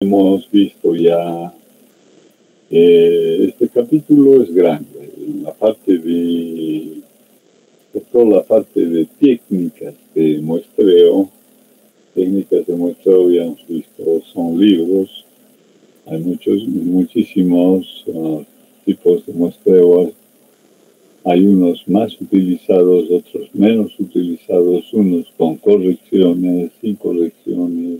hemos visto ya, este capítulo es grande. La parte de toda la parte de técnicas de muestreo habíamos visto, son libros. Hay muchísimos tipos de muestreo. Hay unos más utilizados, otros menos utilizados, unos con correcciones, sin correcciones,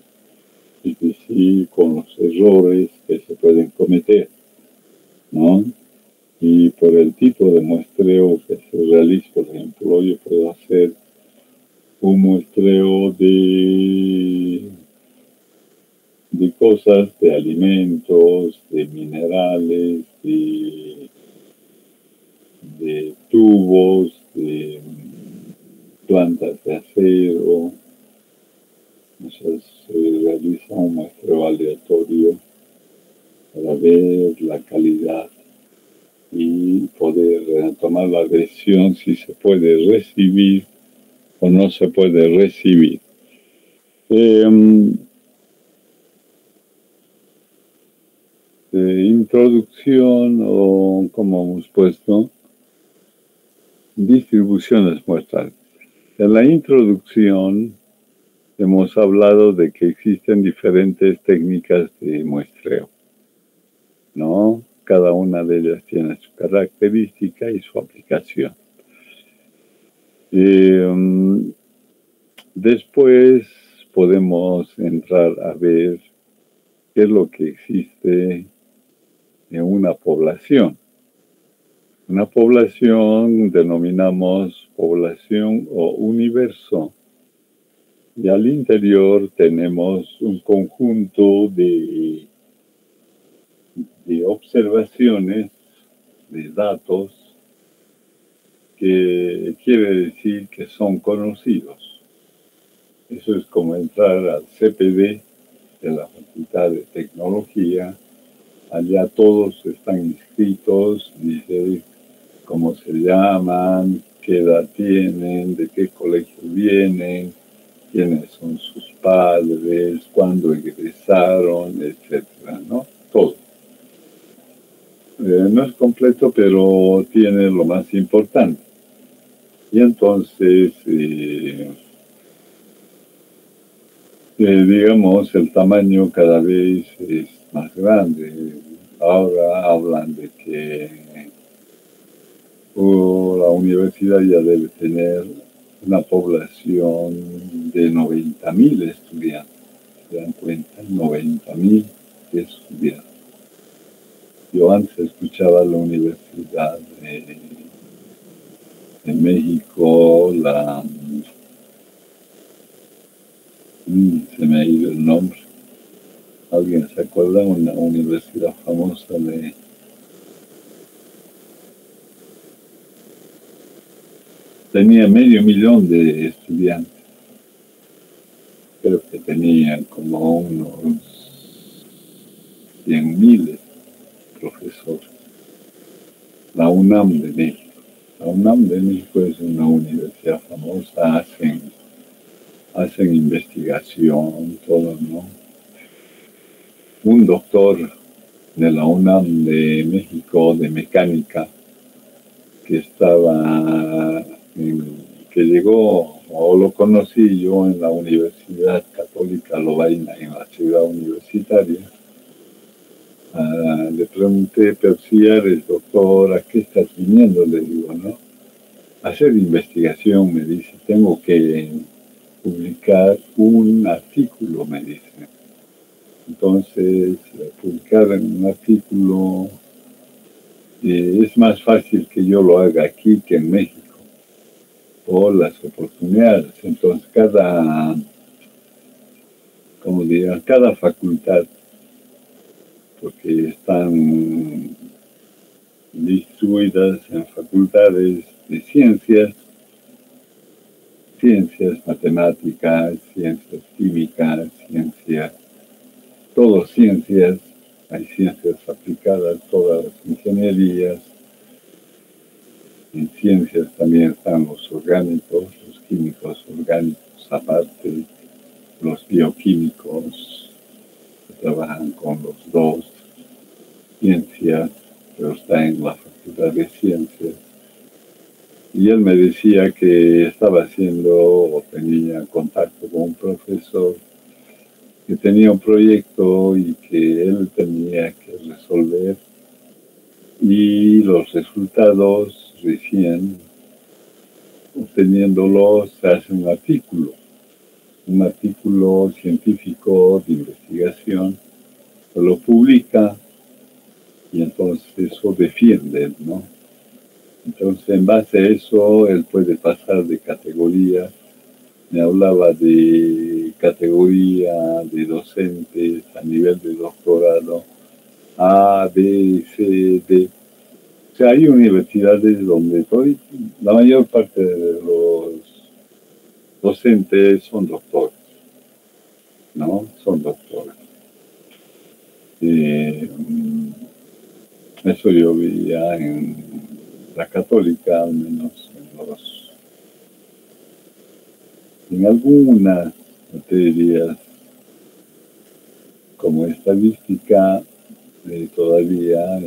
y sí, con los errores que se pueden cometer, ¿no? Y por el tipo de muestreo que se realiza, por ejemplo, yo puedo hacer un muestreo de cosas, de alimentos, de minerales, de tubos, de plantas de acero. Entonces se realiza un muestreo aleatorio para ver la calidad y poder tomar la decisión si se puede recibir o no se puede recibir. Introducción, o como hemos puesto, distribuciones muestrales. En la introducción hemos hablado de que existen diferentes técnicas de muestreo, ¿no? Cada una de ellas tiene su característica y su aplicación. Después podemos entrar a ver qué es lo que existe en una población. Una población denominamos población o universo. Y al interior tenemos un conjunto de observaciones, de datos, que quiere decir que son conocidos. Eso es como entrar al CPD de la Facultad de Tecnología. Allá todos están inscritos, dice cómo se llaman, qué edad tienen, de qué colegio vienen, quiénes son sus padres, cuándo egresaron, etcétera, ¿no? Todo. No es completo, pero tiene lo más importante. Y entonces, digamos, el tamaño cada vez es más grande. Ahora hablan de que la universidad ya debe tener una población de 90.000 estudiantes. ¿Se dan cuenta? 90.000 estudiantes. Yo antes escuchaba la Universidad de México, se me ha ido el nombre. ¿Alguien se acuerda? Una universidad famosa tenía 500.000 de estudiantes. Creo que tenía como unos 100.000 profesores. La UNAM de México. La UNAM de México es una universidad famosa, hacen investigación, todo, ¿no? Un doctor de la UNAM de México, de mecánica, que llegó, o lo conocí yo en la Universidad Católica Lovaina, en la ciudad universitaria. Le pregunté, pero si eres doctor, ¿a qué estás viniendo? Le digo, ¿no? Hacer investigación, me dice, tengo que publicar un artículo, me dice. Entonces, publicar en un artículo es más fácil que yo lo haga aquí que en México, por las oportunidades. Entonces, cada facultad, porque están distribuidas en facultades de ciencias, matemáticas, ciencias químicas, todas ciencias, hay ciencias aplicadas, todas las ingenierías. En ciencias también están los orgánicos, los químicos orgánicos, aparte los bioquímicos, trabajan con los dos, ciencias, pero está en la Facultad de Ciencias. Y él me decía que estaba haciendo o tenía contacto con un profesor que tenía un proyecto y que él tenía que resolver, y los resultados recién obteniéndolos se hace un artículo científico de investigación, se lo publica y entonces eso defiende, ¿no? Entonces, en base a eso, él puede pasar de categoría. Me hablaba de categoría de docentes a nivel de doctorado, A, B, C, D. O sea, hay universidades donde la mayor parte de los docentes son doctores, ¿no? Son doctores. Eso yo veía en la católica, al menos en algunas materias como estadística, todavía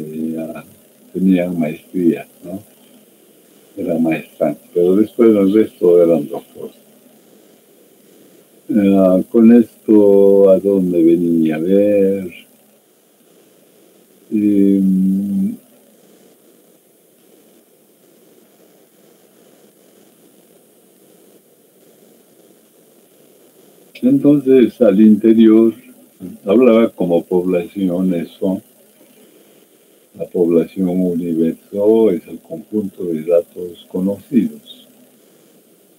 tenían maestría, ¿no? Era maestra, pero después el resto eran doctores. Con esto, ¿a dónde venía? A ver. Entonces, al interior, hablaba como población eso. La población universo es el conjunto de datos conocidos.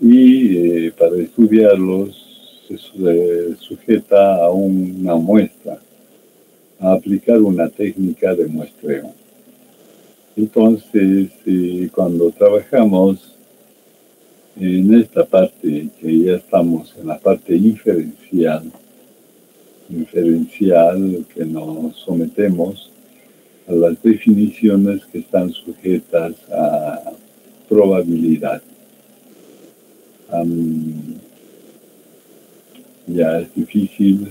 Y para estudiarlos se sujeta a una muestra, a aplicar una técnica de muestreo. Entonces, cuando trabajamos en esta parte, que ya estamos en la parte inferencial, que nos sometemos a las definiciones que están sujetas a probabilidad. Ya es difícil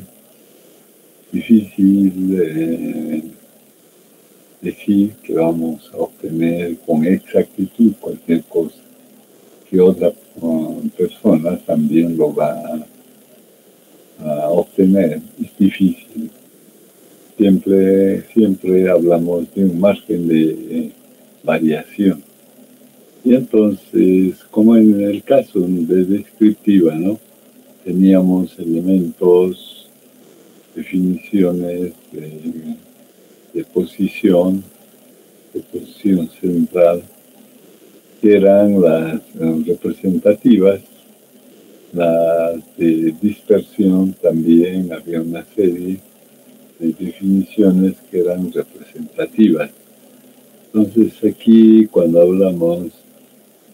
decir que vamos a obtener con exactitud cualquier cosa, que otra persona también lo va a obtener. Es difícil. Siempre hablamos de un margen de variación. Y entonces, como en el caso de descriptiva, ¿no? Teníamos elementos, definiciones de posición central, que eran las representativas. Las de dispersión también había una serie de definiciones que eran representativas. Entonces aquí, cuando hablamos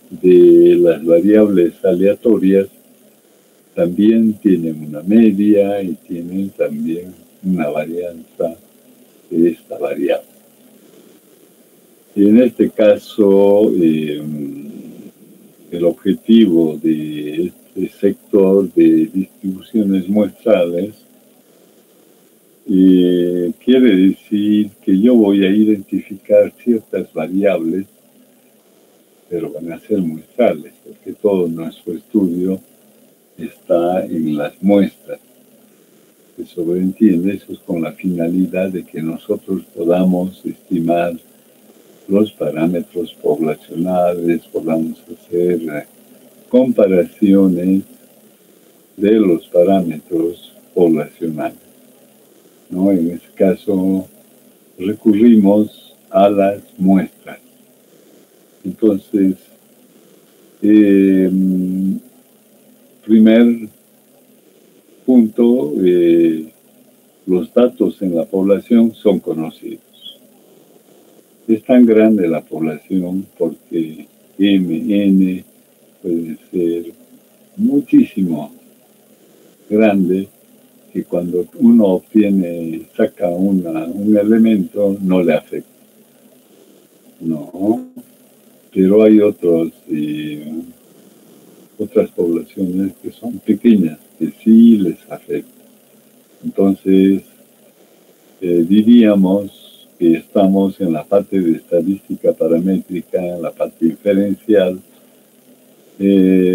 de las variables aleatorias, también tienen una media y tienen también una varianza de esta variable. Y en este caso, el objetivo de este sector de distribuciones muestrales quiere decir que yo voy a identificar ciertas variables, pero van a ser muestrales, porque todo nuestro estudio está en las muestras. Se sobreentiende, eso es con la finalidad de que nosotros podamos estimar los parámetros poblacionales, podamos hacer comparaciones de los parámetros poblacionales, ¿no? En este caso recurrimos a las muestras. Entonces, primer punto, los datos en la población son conocidos. Es tan grande la población porque MN puede ser muchísimo grande, que cuando uno saca un elemento, no le afecta. No, pero hay otras poblaciones que son pequeñas, que sí les afecta. Entonces, diríamos que estamos en la parte de estadística paramétrica, en la parte inferencial, de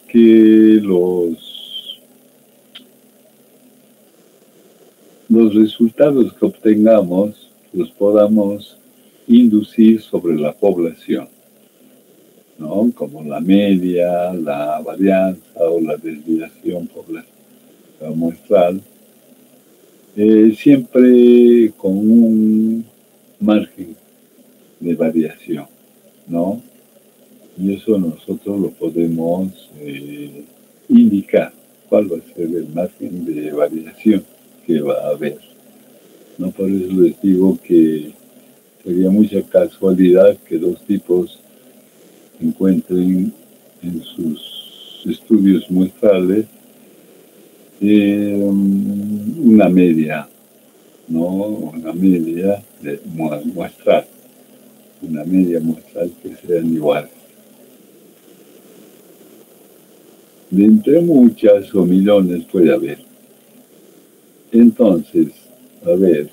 que los resultados que obtengamos los podamos inducir sobre la población, ¿no? Como la media, la varianza o la desviación muestral, siempre con un margen de variación, ¿no? Y eso nosotros lo podemos indicar, cuál va a ser el margen de variación que va a haber, ¿no? Por eso les digo que sería mucha casualidad que dos tipos encuentren en sus estudios muestrales una media, ¿no? Una media muestral, una media muestral que sean iguales. De entre muchas o millones puede haber. Entonces, a ver,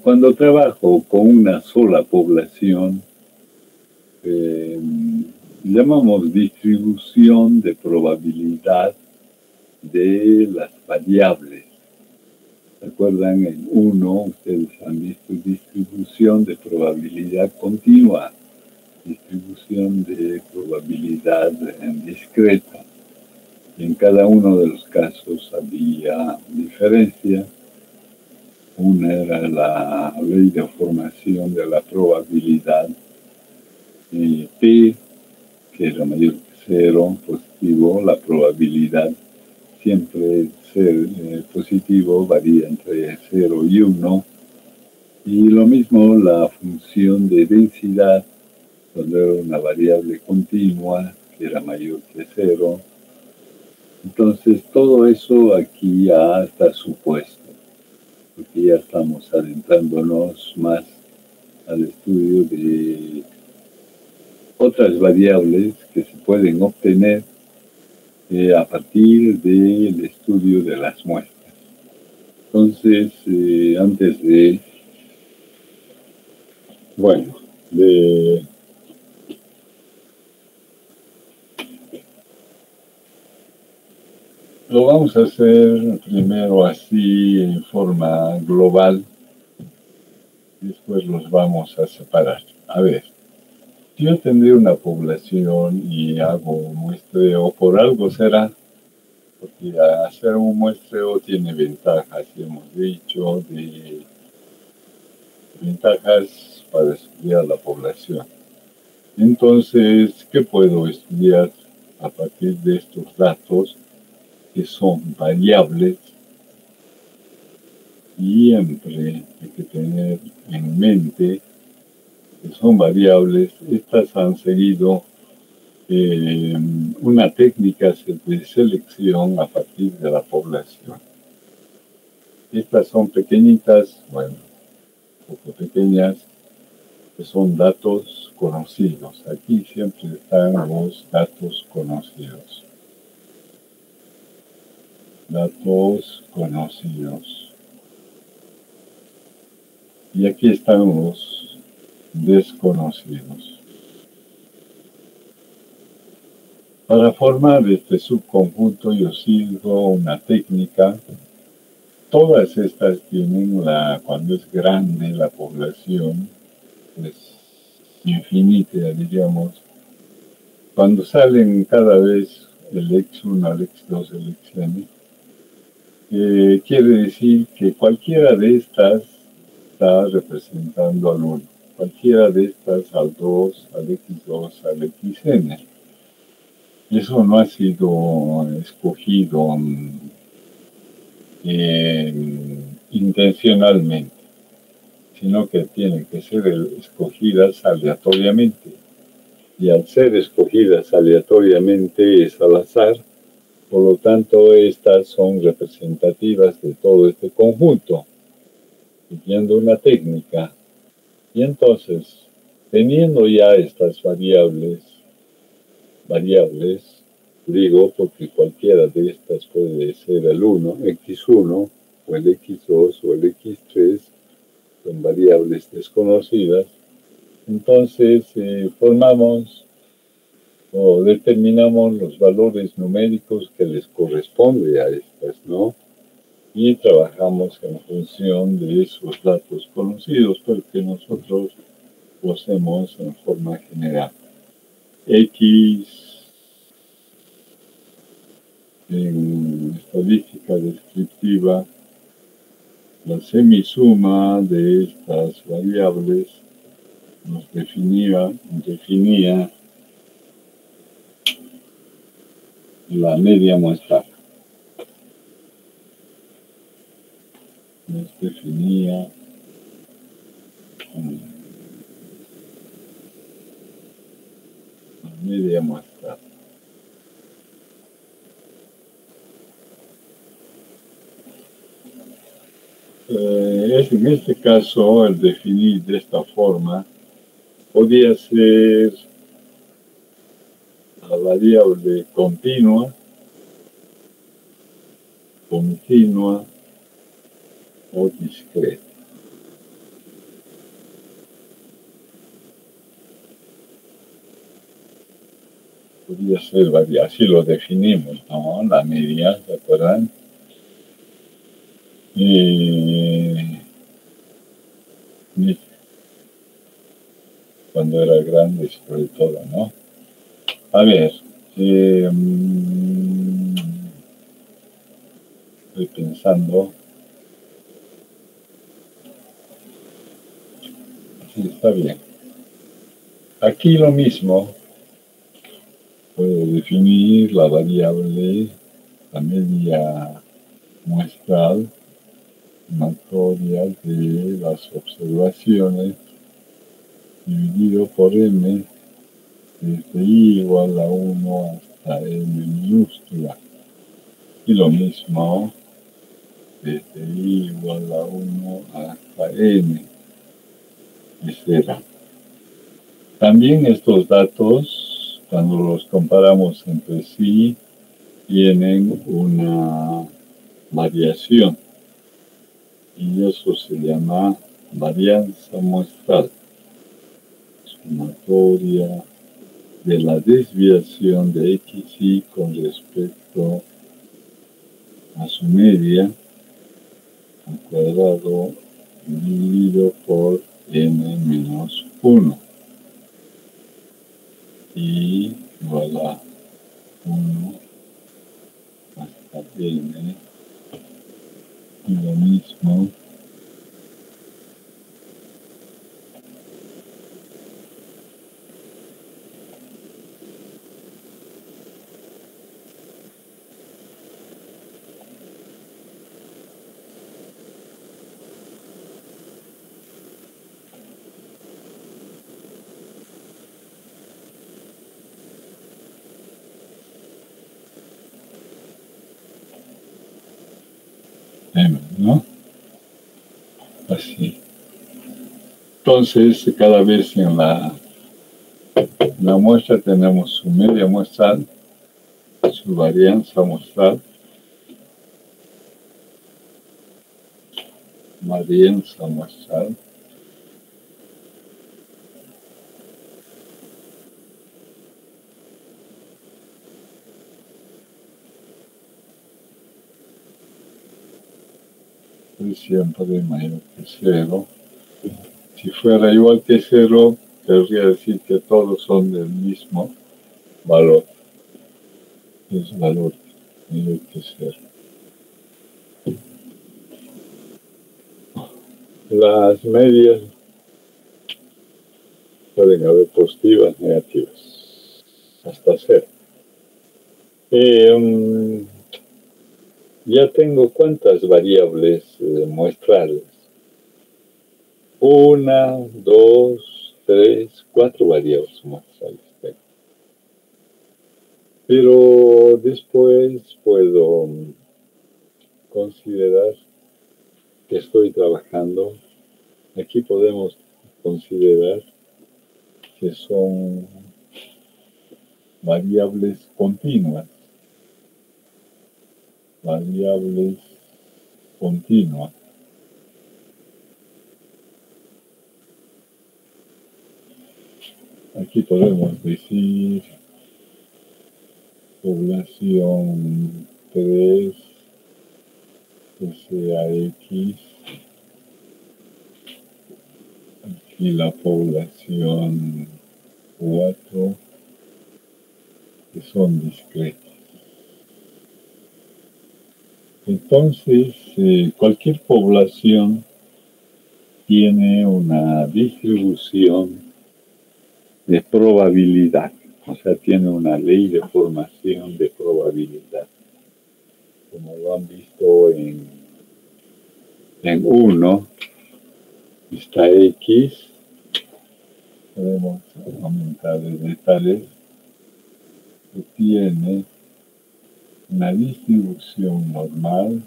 cuando trabajo con una sola población, llamamos distribución de probabilidad de las variables. ¿Se acuerdan? En 1, ustedes han visto distribución de probabilidad continua, distribución de probabilidad discreta. En cada uno de los casos había diferencia. Una era la ley de formación de la probabilidad P, que era mayor que 0, positivo. La probabilidad siempre ser positivo varía entre 0 y 1. Y lo mismo la función de densidad, cuando era una variable continua, que era mayor que 0. Entonces, todo eso aquí ya está supuesto, porque ya estamos adentrándonos más al estudio de otras variables que se pueden obtener a partir del estudio de las muestras. Entonces, antes de, lo vamos a hacer primero así en forma global, después los vamos a separar. A ver, yo tendré una población y hago un muestreo, por algo será, porque hacer un muestreo tiene ventajas, hemos dicho, de ventajas para estudiar la población. Entonces, ¿qué puedo estudiar a partir de estos datos que son variables? Siempre hay que tener en mente que son variables. Estas han seguido una técnica de selección a partir de la población. Estas son pequeñitas, un poco pequeñas, que son datos conocidos. Aquí siempre están los datos conocidos. Datos conocidos. Y aquí están los desconocidos. Para formar este subconjunto yo sigo una técnica. Todas estas tienen cuando es grande la población, es infinita, diríamos. Cuando salen cada vez el X1, el X2, el XN, quiere decir que cualquiera de estas está representando al 1, cualquiera de estas al 2, al X2, al XN. Eso no ha sido escogido intencionalmente, sino que tienen que ser escogidas aleatoriamente. Y al ser escogidas aleatoriamente es al azar, por lo tanto estas son representativas de todo este conjunto, siguiendo una técnica. Y entonces, teniendo ya estas variables, Digo porque cualquiera de estas puede ser el 1, x1, o el x2, o el x3, son variables desconocidas. Entonces, formamos o determinamos los valores numéricos que les corresponde a estas, ¿no? Y trabajamos en función de esos datos conocidos, porque nosotros posemos en forma general. X en estadística descriptiva, la semisuma de estas variables nos definía la media muestral. Nos definía la media muestral. En este caso, el definir de esta forma podía ser la variable continua o discreta. Podría ser variable, así lo definimos, ¿no? La media, ¿se acuerdan? Cuando era grande, sobre todo, ¿no? A ver, estoy pensando. Sí, está bien. Aquí lo mismo. Puedo definir la variable, la media muestral, sumatoria de las observaciones, dividido por m, desde i igual a 1 hasta m minúscula. Y lo mismo, desde i igual a 1 hasta n, etc. También estos datos, cuando los comparamos entre sí, tienen una variación. Y eso se llama varianza muestral, sumatoria de la desviación de xy con respecto a su media al cuadrado dividido por n menos 1 y igual a 1 hasta n, y lo mismo m, ¿no? Así. Entonces, cada vez en la muestra tenemos su media muestral, su varianza muestral, es siempre mayor que 0. Si fuera igual que 0, querría decir que todos son del mismo valor. Es valor mayor que 0. Las medias pueden haber positivas, negativas, hasta 0. Ya tengo cuántas variables muestrales. 1, 2, 3, 4 variables muestrales tengo. Pero después puedo considerar que estoy trabajando. Aquí podemos considerar que son variables continuas. variables continuas. Aquí podemos decir población 3, que sea X, aquí la población 4, que son discretas. Entonces, cualquier población tiene una distribución de probabilidad, o sea, tiene una ley de formación de probabilidad, como lo han visto en 1, está X, podemos aumentar el detalles, que tiene una distribución normal.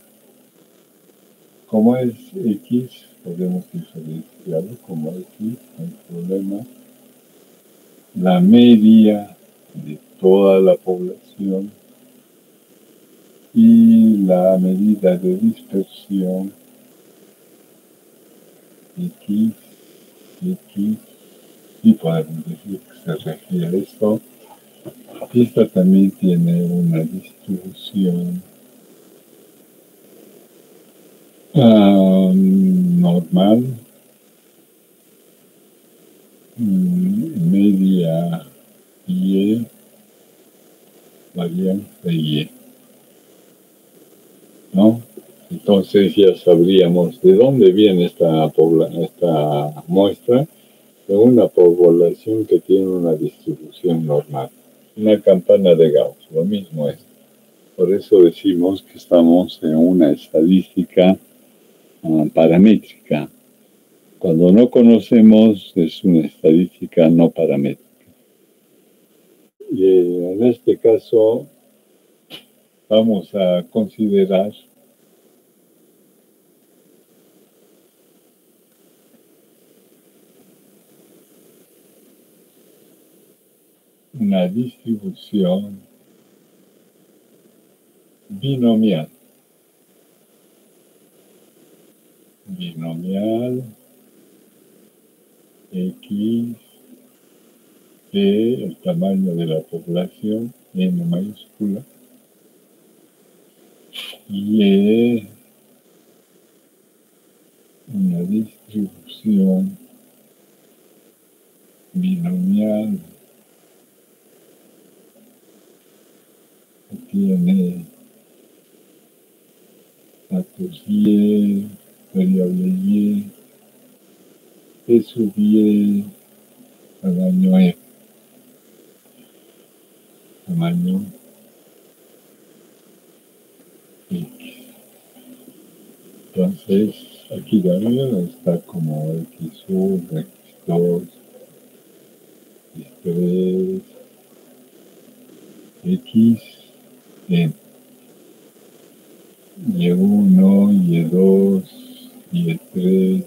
Como es X, podemos diferenciarlo como X, no hay problema. La media de toda la población y la medida de dispersión X, y podemos decir que se refiere a esto. Esta también tiene una distribución normal, media Y, varianza Y, ¿no? Entonces ya sabríamos de dónde viene esta muestra, de una población que tiene una distribución normal. Una campana de Gauss, lo mismo es. Por eso decimos que estamos en una estadística paramétrica. Cuando no conocemos, es una estadística no paramétrica. Y en este caso, vamos a considerar una distribución binomial. X, el tamaño de la población, N mayúscula, y una distribución binomial que tiene datos Y, variable Y, P sub Y, tamaño E, tamaño X. Entonces, aquí también está como X1, X2, X3, X, N, Y1, Y2, Y3,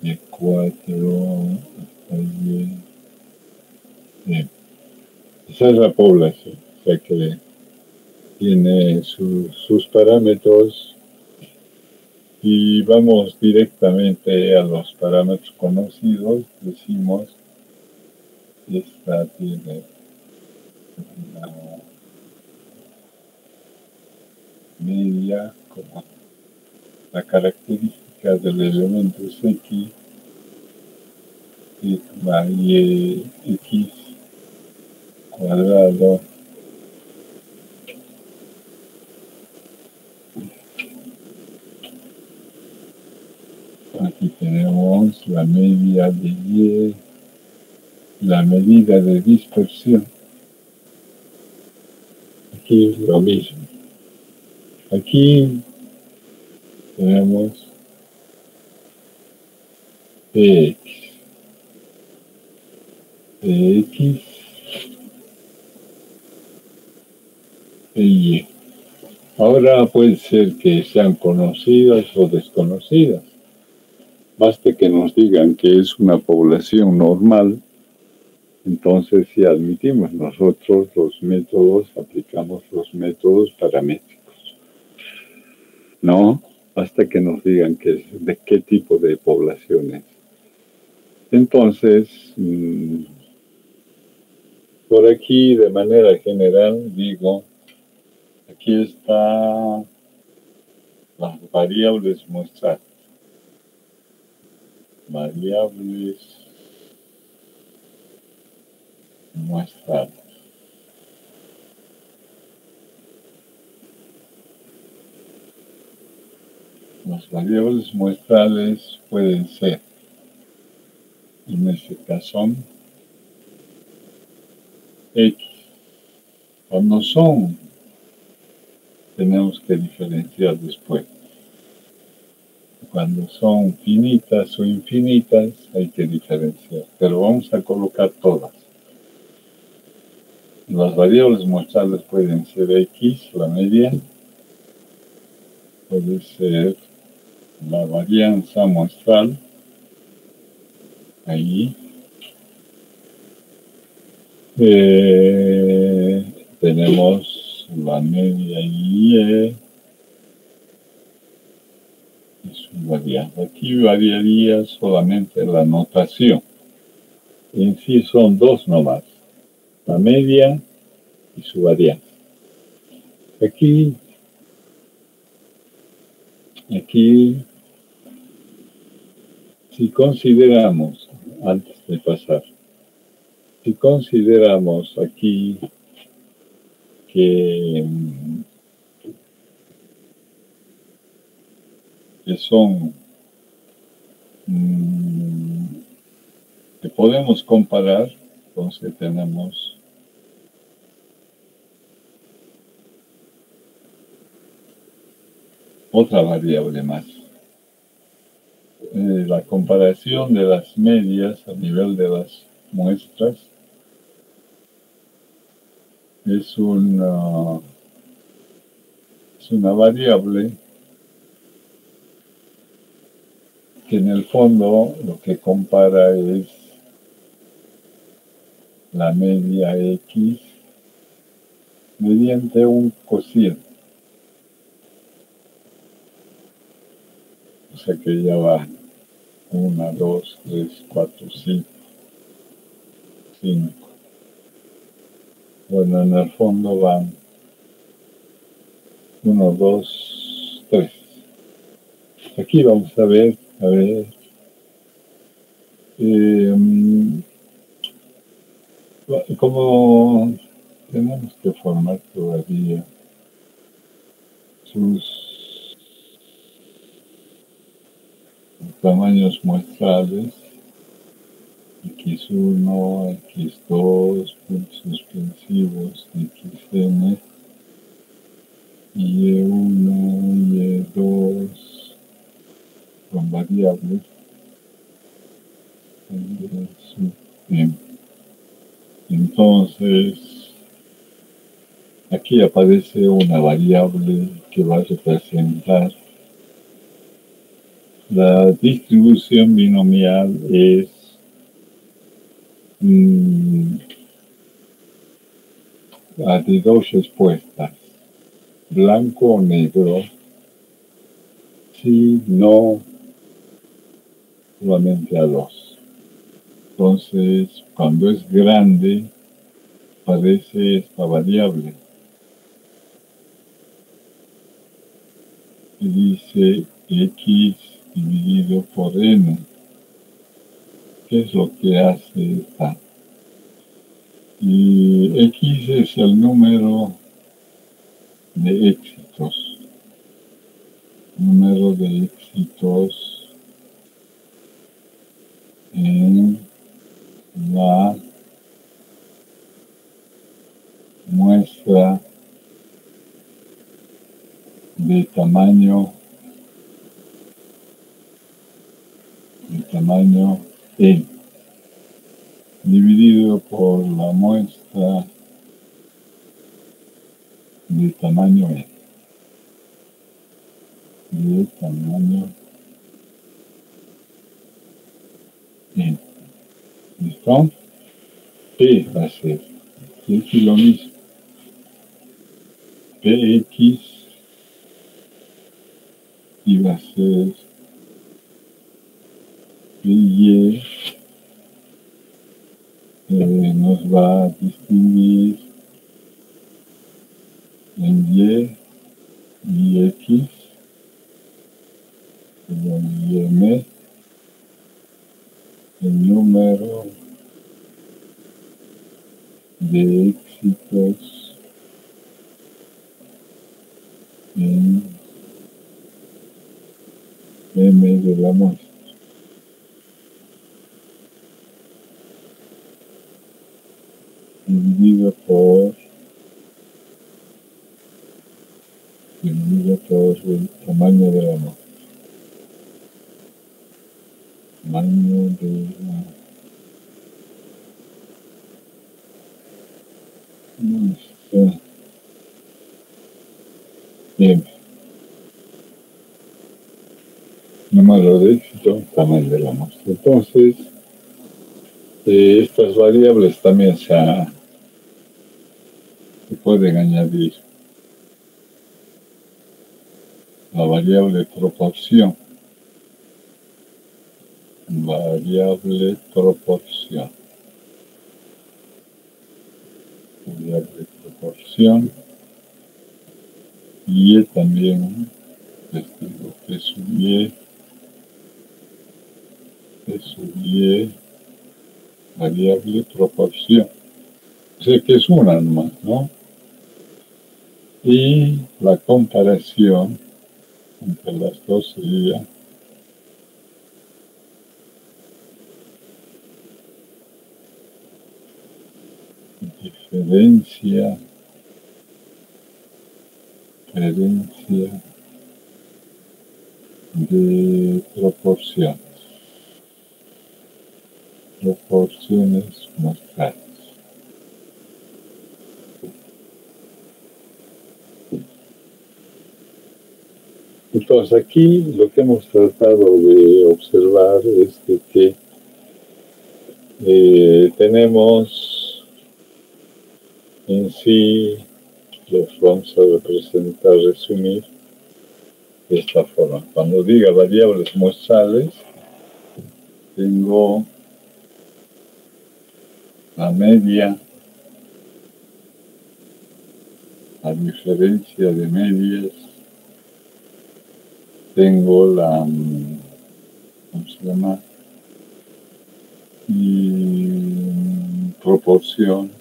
Y4, hasta Y, N. Esa es la población, o sea que tiene sus parámetros y vamos directamente a los parámetros conocidos. Decimos que esta tiene una media como la característica del elemento es X, sigma y X cuadrado aquí tenemos la media de Y, la medida de dispersión. Aquí es lo mismo. Aquí tenemos Px e Y. Ahora puede ser que sean conocidas o desconocidas. Basta que nos digan que es una población normal Entonces, si admitimos nosotros los métodos, aplicamos los métodos paramétricos, ¿no? Hasta que nos digan de qué tipo de poblaciones. Entonces, por aquí, de manera general, digo, aquí están las variables muestrales. Variables muestrales. Las variables muestrales pueden ser, en este caso, X. Cuando son, tenemos que diferenciar después. Cuando son finitas o infinitas, hay que diferenciar. Pero vamos a colocar todas. Las variables muestrales pueden ser X, la media. Puede ser la varianza muestral. Ahí. Tenemos la media Y. Y su varianza. Aquí variaría solamente la notación. En sí son dos nomás. La media y su varianza. Aquí, si consideramos, antes de pasar, si consideramos aquí que son, que podemos comparar, entonces tenemos otra variable más. La comparación de las medias a nivel de las muestras es una variable que en el fondo lo que compara es la media X mediante un cociente. O sea que ya va 1, 2, 3, 4, 5. Bueno, en el fondo van 1, 2, 3. Aquí vamos a ver, como tenemos que formar todavía sus tamaños muestrales, X1, X2, puntos suspensivos, XN, Y1, Y2, con variables. Bien. Entonces, aquí aparece una variable que va a representar la distribución binomial es de dos respuestas, blanco o negro, sí, no, solamente a dos. Entonces, cuando es grande, aparece esta variable. Y dice X dividido por N. ¿Qué es lo que hace esta? Y X es el número de éxitos. Número de éxitos en la muestra de tamaño N dividido por la muestra de tamaño N. De tamaño N. ¿Listo? P va a ser es lo mismo. Px y va a ser Py, nos va a distinguir en y x, y m, el número de éxitos en m de la muestra. Dividido por el tamaño de la muestra. Tamaño de la muestra. Bien. Número de éxito, tamaño de la muestra. Entonces, estas variables también se pueden añadir. La variable proporción. Variable proporción. Variable proporción. Y también les digo que es un y, variable proporción. O sea que es una nomás, ¿no? Y la comparación entre las dos sería diferencia de proporciones muestrales. Entonces aquí lo que hemos tratado de observar es de que tenemos en sí, los vamos a representar, resumir de esta forma. Cuando diga variables muestrales, tengo la media, la diferencia de medias, tengo la, ¿cómo se llama? Y proporción,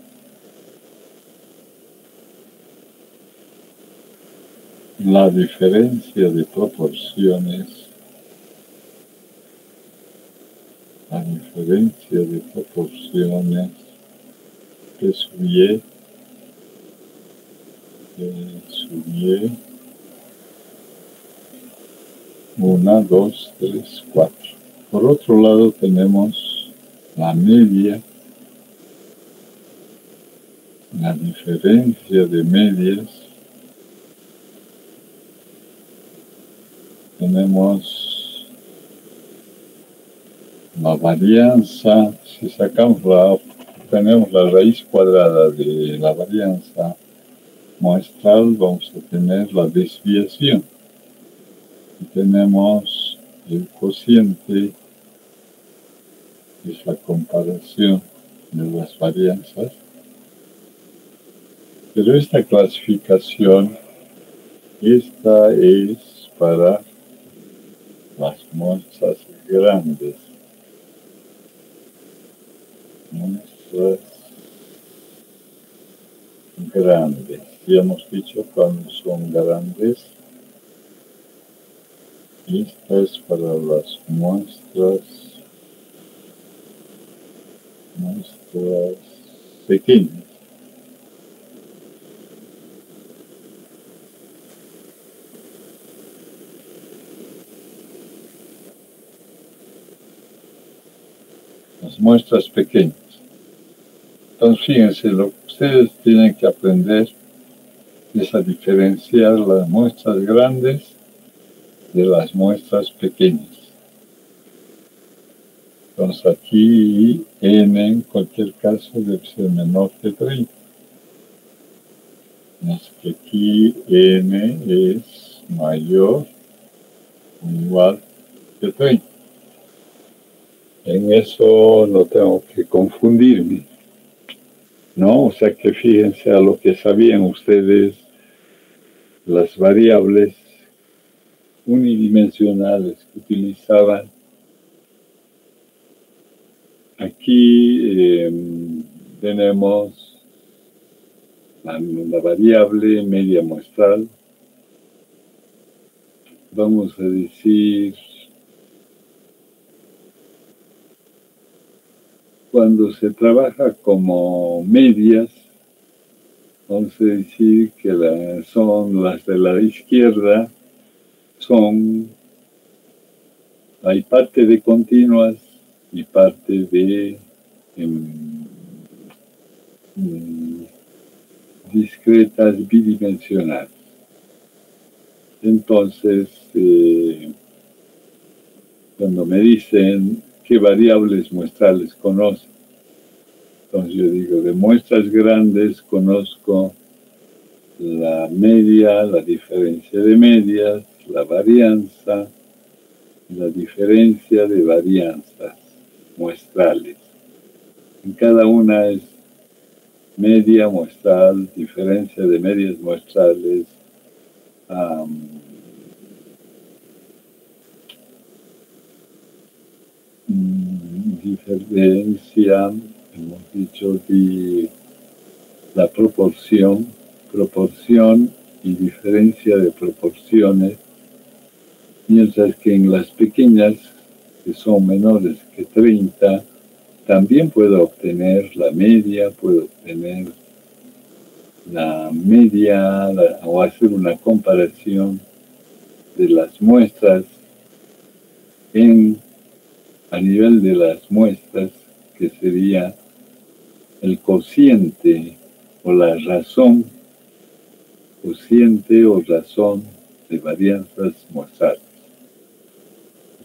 la diferencia de proporciones, que sub y, 1, 2, 3, 4. Por otro lado tenemos la media, la diferencia de medias, tenemos la varianza, si sacamos tenemos la raíz cuadrada de la varianza muestral, vamos a tener la desviación. Y tenemos el cociente, que es la comparación de las varianzas. Pero esta clasificación, esta es para las muestras grandes. Muestras grandes. Ya hemos dicho cuando son grandes. Esta es para las muestras pequeñas. Las muestras pequeñas. Entonces, fíjense, lo que ustedes tienen que aprender es a diferenciar las muestras grandes de las muestras pequeñas. Entonces aquí n en cualquier caso debe ser menor que 30. Así que aquí n es mayor o igual que 30. En eso no tengo que confundirme, ¿no? O sea que fíjense a lo que sabían ustedes, las variables unidimensionales que utilizaban. Aquí tenemos la variable media muestral. Vamos a decir, cuando se trabaja como medias, vamos a decir que son las de la izquierda, hay parte de continuas y parte de discretas bidimensionales. Entonces, cuando me dicen qué variables muestrales conocen, entonces yo digo, de muestras grandes conozco la media, la diferencia de medias, la varianza, la diferencia de varianzas muestrales. En cada una es media muestral, diferencia de medias muestrales, diferencia, hemos dicho, de la proporción y diferencia de proporciones, mientras que en las pequeñas, que son menores que 30, también puedo obtener la media, puedo obtener la media o hacer una comparación de las muestras a nivel de las muestras, que sería el cociente o la razón, cociente o razón de varianzas muestrales.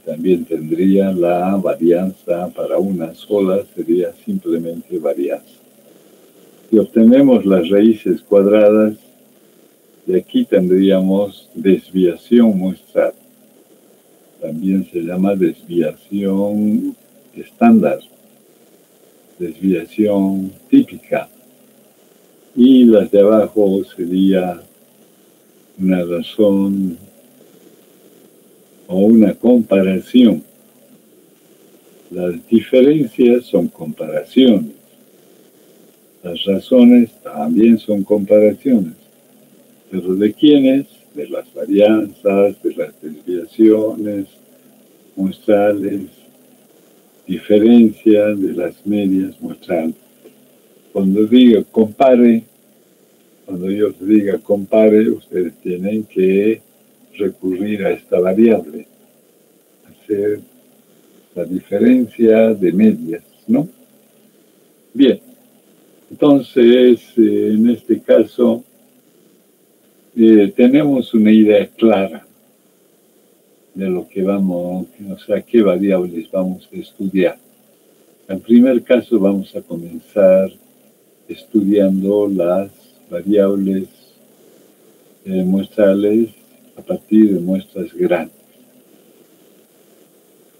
También tendría la varianza para una sola, sería simplemente varianza. Si obtenemos las raíces cuadradas, de aquí tendríamos desviación muestral. También se llama desviación estándar, desviación típica. Y las de abajo sería una razón o una comparación. Las diferencias son comparaciones. Las razones también son comparaciones. ¿Pero de quiénes? De las varianzas, de las desviaciones muestrales, diferencias de las medias muestrales. Cuando diga compare, cuando yo diga compare, ustedes tienen que recurrir a esta variable, hacer la diferencia de medias, ¿no? Bien, entonces, en este caso, tenemos una idea clara de lo que vamos, o sea, qué variables vamos a estudiar. En primer caso, vamos a comenzar estudiando las variables muestrales a partir de muestras grandes.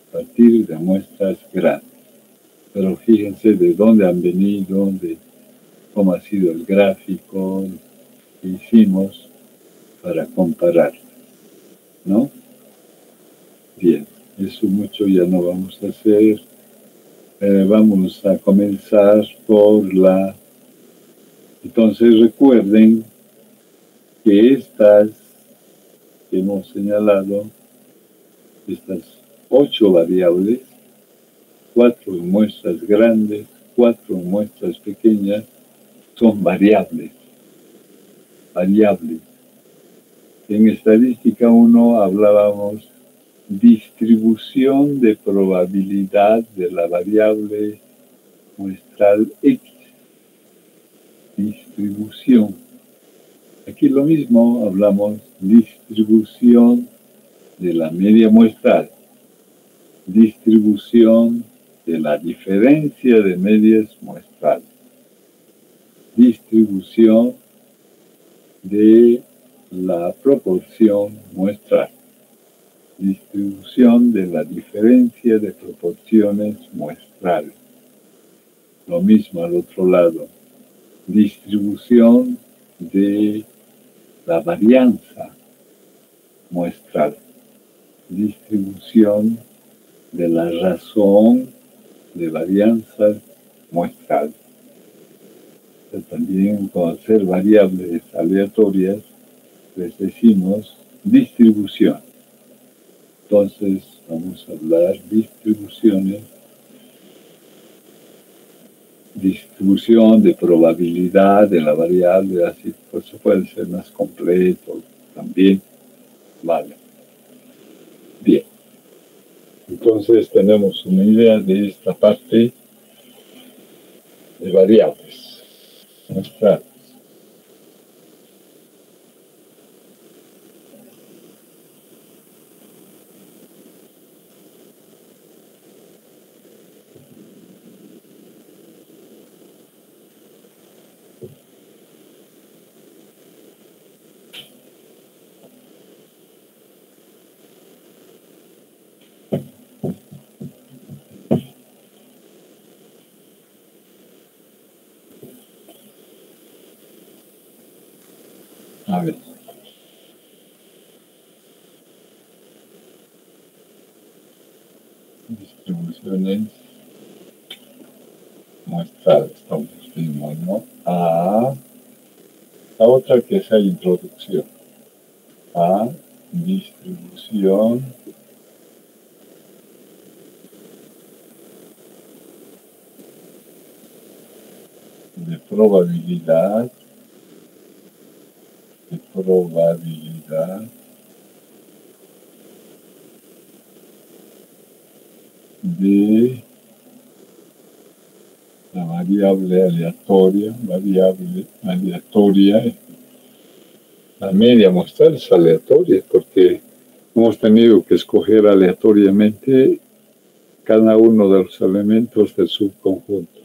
A partir de muestras grandes. Pero fíjense de dónde han venido, de cómo ha sido el gráfico que hicimos para comparar, ¿no? Bien, eso mucho ya no vamos a hacer. Vamos a comenzar por la... Entonces recuerden que estas que hemos señalado, estas 8 variables, 4 muestras grandes, 4 muestras pequeñas, son variables. Variables. En estadística 1 hablábamos distribución de probabilidad de la variable muestral X. Distribución. Aquí lo mismo, hablamos distribución de la media muestral. Distribución de la diferencia de medias muestrales. Distribución de la proporción muestral. Distribución de la diferencia de proporciones muestrales. Lo mismo al otro lado. Distribución de la varianza muestral. Distribución de la razón de varianzas muestrales. También con hacer variables aleatorias les decimos distribución. Entonces vamos a hablar distribuciones, distribución de probabilidad de la variable, así pues puede ser más completo también. Vale. Bien. Entonces tenemos una idea de esta parte de variables muestrales. A ver. Distribuciones muestrales, estamos vimos, ¿no? A la otra que es la introducción. A distribución de probabilidad de la variable aleatoria, la media muestral es aleatoria porque hemos tenido que escoger aleatoriamente cada uno de los elementos del subconjunto.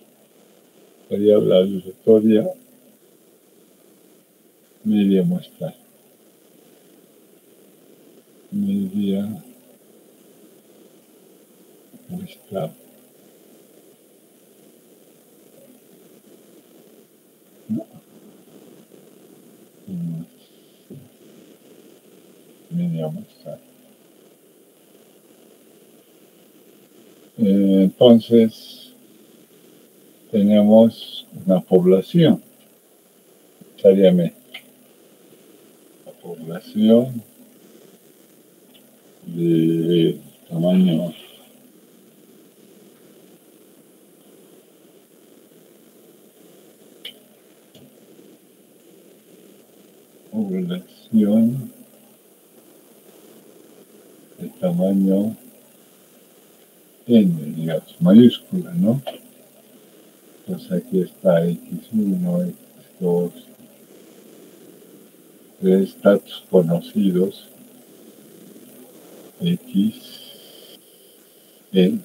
Variable aleatoria, media muestral. Media muestral. Media muestral. Entonces, tenemos una población, necesariamente. La población de tamaño de tamaño n, digamos, mayúscula, ¿no? Pues aquí está x1, x2, tres datos conocidos, x, n,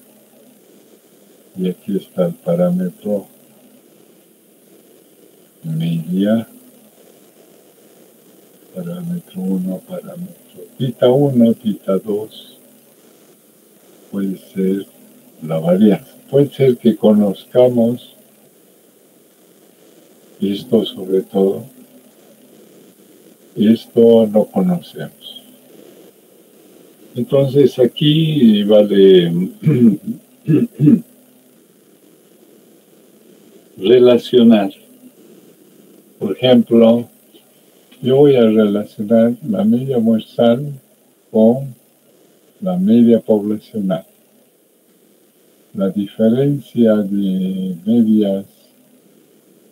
y aquí está el parámetro media, parámetro 1, parámetro tita 1, tita 2, puede ser la varianza. Puede ser que conozcamos esto sobre todo, esto no conocemos. Entonces aquí vale relacionar. Por ejemplo, yo voy a relacionar la media muestral con la media poblacional. La diferencia de medias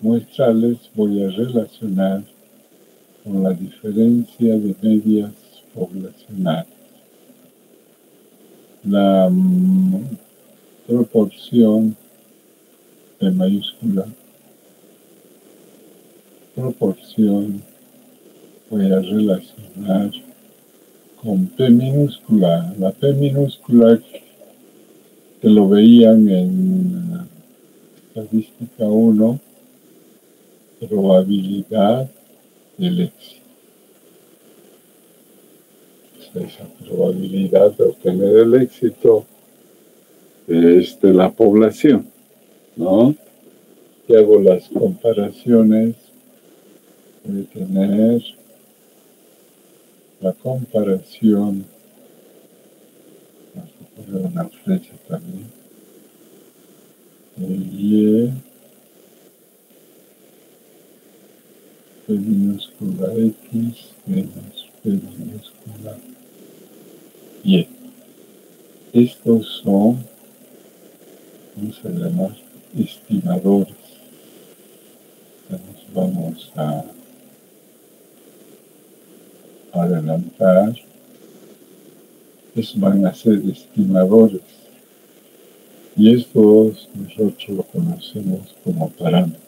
muestrales voy a relacionar con la diferencia de medias poblacionales. La proporción P mayúscula, proporción voy a relacionar con P minúscula. La P minúscula que lo veían en estadística 1, probabilidad del éxito. Esa probabilidad de obtener el éxito es de la población, ¿no? Y hago las comparaciones, voy a tener la comparación, vamos a poner una flecha también, Y, P minúscula X menos P minúscula Y. Estos son, vamos a llamar, estimadores. Entonces vamos a adelantar. Estos van a ser estimadores. Y estos nosotros lo conocemos como parámetros.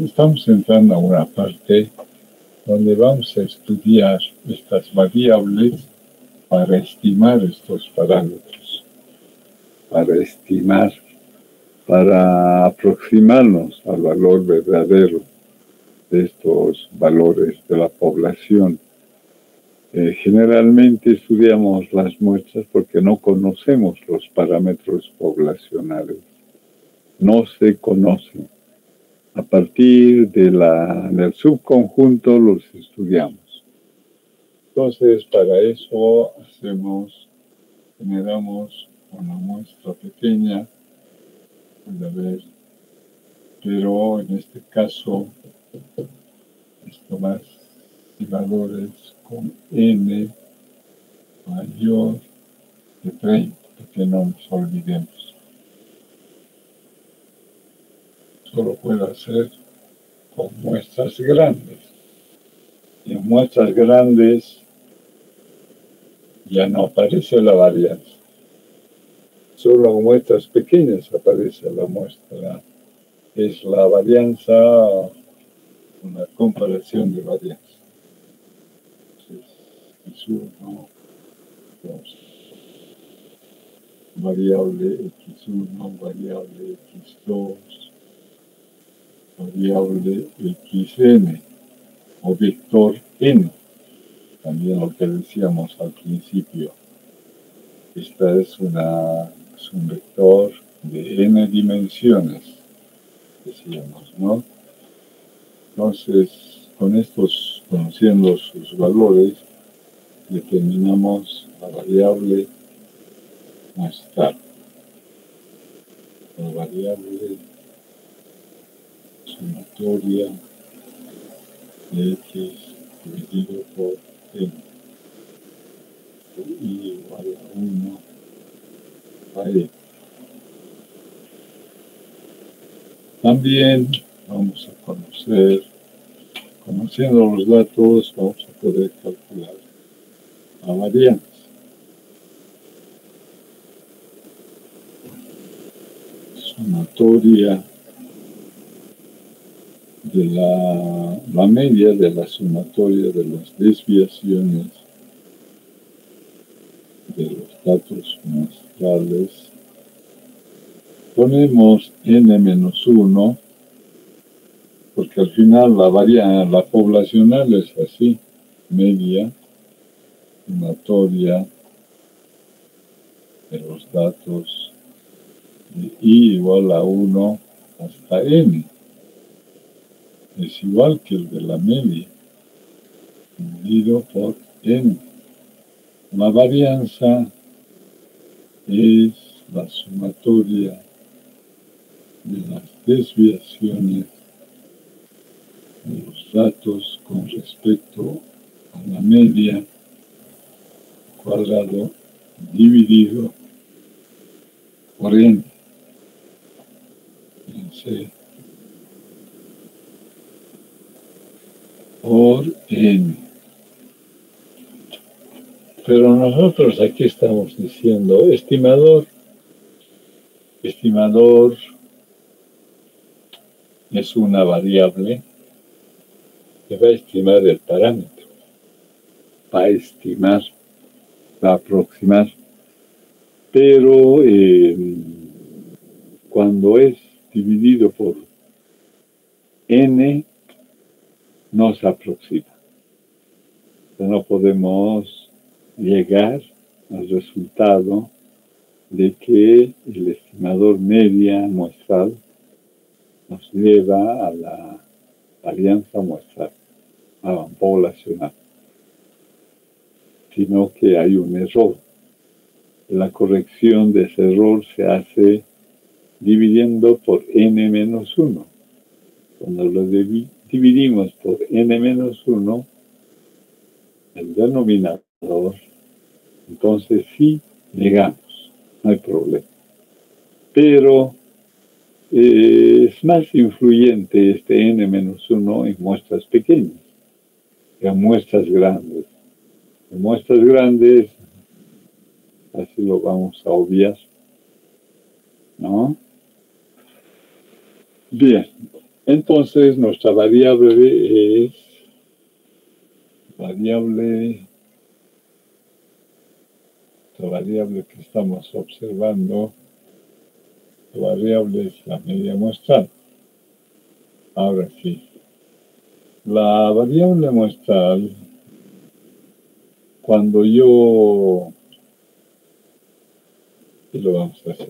Estamos entrando a una parte donde vamos a estudiar estas variables para estimar estos parámetros, para aproximarnos al valor verdadero de estos valores de la población. Generalmente estudiamos las muestras porque no conocemos los parámetros poblacionales, no se conocen. A partir del subconjunto los estudiamos. Entonces, para eso generamos una muestra pequeña, pero en este caso es tomar valores con n mayor de 30, que no nos olvidemos. Lo puedo hacer con muestras grandes. Y en muestras grandes ya no aparece la varianza. Solo en muestras pequeñas aparece la muestra. Es la varianza, una comparación de varianza. Entonces, X1, variable X1, variable X2, variable xn o vector n, también lo que decíamos al principio. Esta es un vector de n dimensiones, decíamos, ¿no? Entonces, conociendo sus valores, determinamos la variable muestral, la variable sumatoria de x dividido por n, y igual a 1 a e. También vamos a conociendo los datos, vamos a poder calcular la varianza. Sumatoria de la media de la sumatoria de las desviaciones de los datos muestrales. Ponemos n-1 porque al final la poblacional es así, media sumatoria de los datos de i igual a 1 hasta n. Es igual que el de la media, dividido por n. La varianza es la sumatoria de las desviaciones de los datos con respecto a la media cuadrado dividido por n. Fíjense, por n. Pero nosotros aquí estamos diciendo estimador es una variable que va a estimar el parámetro. para estimar, para aproximar, pero cuando es dividido por n, no se aproxima. No podemos llegar al resultado de que el estimador media muestral nos lleva a la varianza muestral, poblacional, sino que hay un error. La corrección de ese error se hace dividiendo por n-1. Cuando lo dividimos por n-1, el denominador, entonces sí llegamos, no hay problema. Pero es más influyente este n-1 en muestras pequeñas que en muestras grandes. En muestras grandes, así lo vamos a obviar, ¿no? Bien, entonces nuestra variable es la variable que estamos observando, la variable es la media muestral. Ahora sí, la variable muestral, cuando yo, y lo vamos a hacer,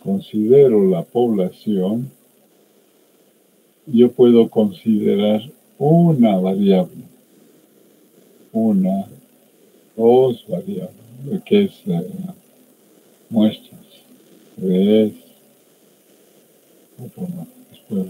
considero la población, yo puedo considerar una variable, dos variables, que es muestras, tres, después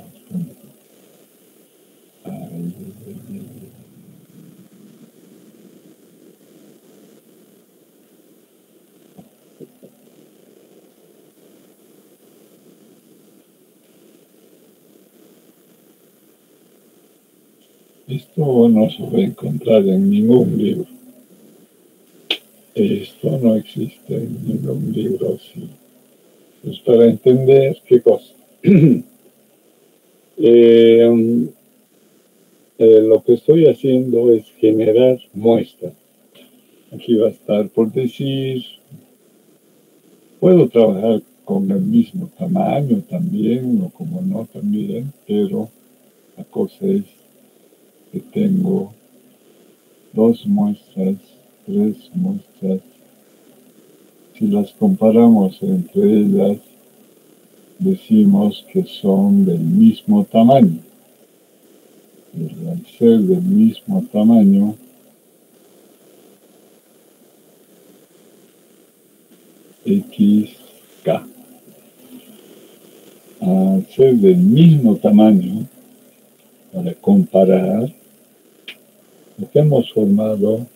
esto no se va a encontrar en ningún libro. Esto no existe en ningún libro así. Pues para entender qué cosa. Lo que estoy haciendo es generar muestras. Aquí va a estar por decir, puedo trabajar con el mismo tamaño también, o como no también, pero la cosa es que tengo 2 muestras, 3 muestras. Si las comparamos entre ellas, decimos que son del mismo tamaño. Y al ser del mismo tamaño, XK. Al ser del mismo tamaño, para comparar, lo que hemos formado,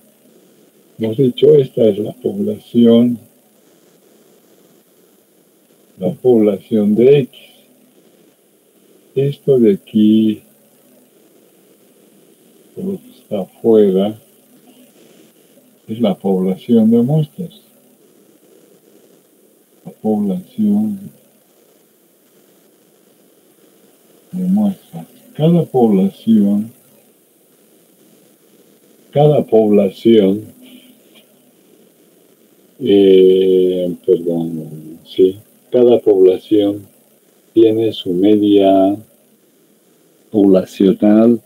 hemos dicho, esta es la población de X. Esto de aquí, por lo que está afuera, es la población de muestras. La población de muestras. Cada población, cada población tiene su media poblacional,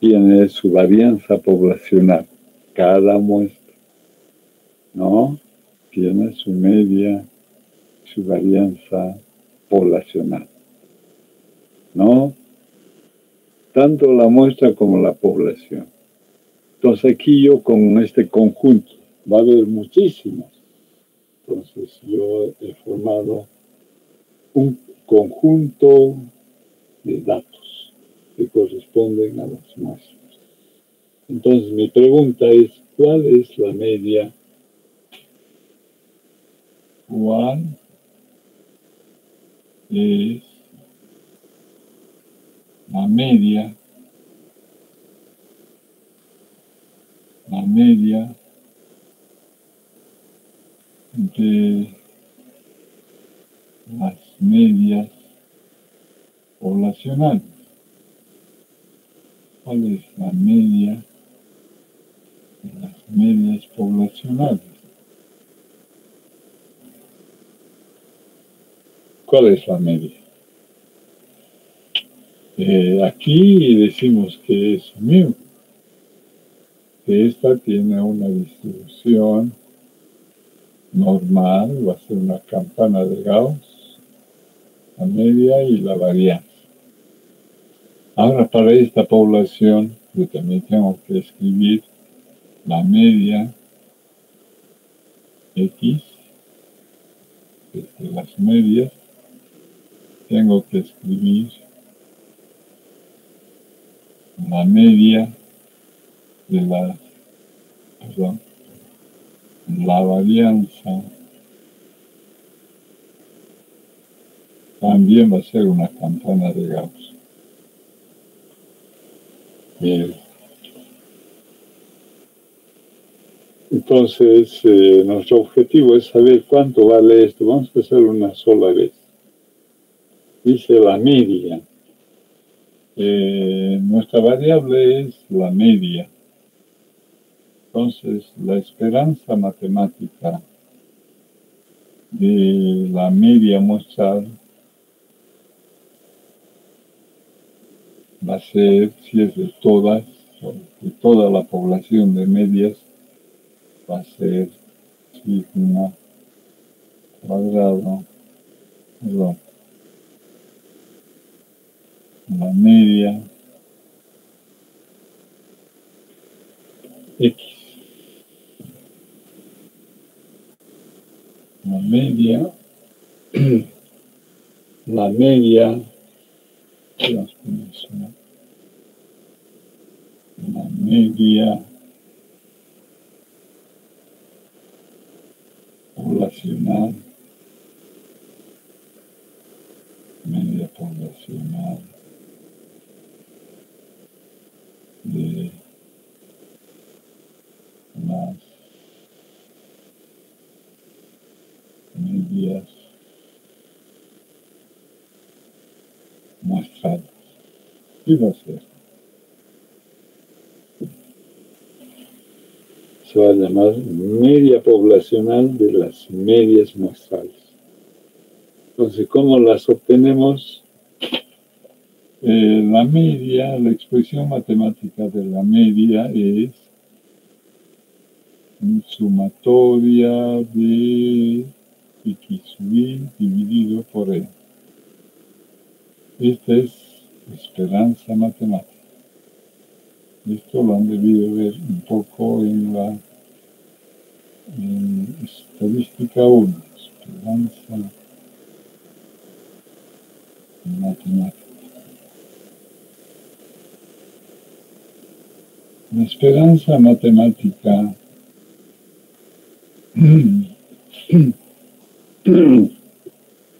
tiene su varianza poblacional. Cada muestra, ¿no? Tiene su media, su varianza poblacional, ¿no? Tanto la muestra como la población. Entonces aquí yo con este conjunto, va a haber muchísimos. Entonces yo he formado un conjunto de datos que corresponden a las muestras. Entonces mi pregunta es, ¿cuál es la media? ¿Cuál es la media de las medias poblacionales? ¿Cuál es la media las medias poblacionales. ¿Cuál es la media? Aquí decimos que es mu, que esta tiene una distribución normal, va a ser una campana de Gauss, la media y la varianza. Ahora, para esta población, yo también tengo que escribir la media X, desde las medias, tengo que escribir la media de la, perdón, la varianza también va a ser una campana de Gauss. Bien. Entonces, nuestro objetivo es saber cuánto vale esto. Vamos a hacer una sola vez. Dice la media. Nuestra variable es la media. Entonces, la esperanza matemática de la media muestral va a ser, si es de todas, de toda la población de medias, va a ser sigma cuadrado, perdón, la media X. La media, la media, la media poblacional, media poblacional de las medias muestrales. ¿Qué va a ser? Se va a llamar media poblacional de las medias muestrales. Entonces, ¿cómo las obtenemos? La media, la expresión matemática de la media es sumatoria de X sub I dividido por E. Esta es esperanza matemática. Esto lo han debido ver un poco en estadística 1, esperanza matemática. La esperanza matemática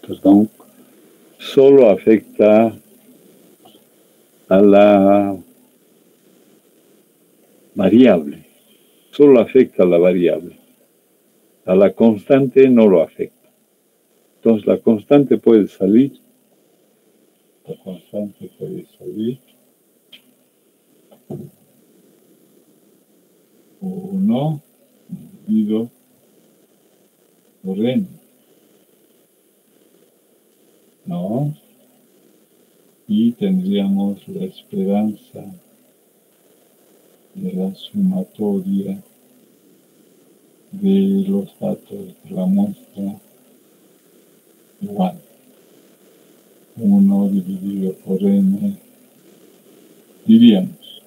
perdón, solo afecta a la variable, solo afecta a la variable. A la constante no lo afecta. Entonces la constante puede salir. La constante puede salir. O no, dividido por n. ¿No? Y tendríamos la esperanza de la sumatoria de los datos de la muestra igual. 1 dividido por n, diríamos.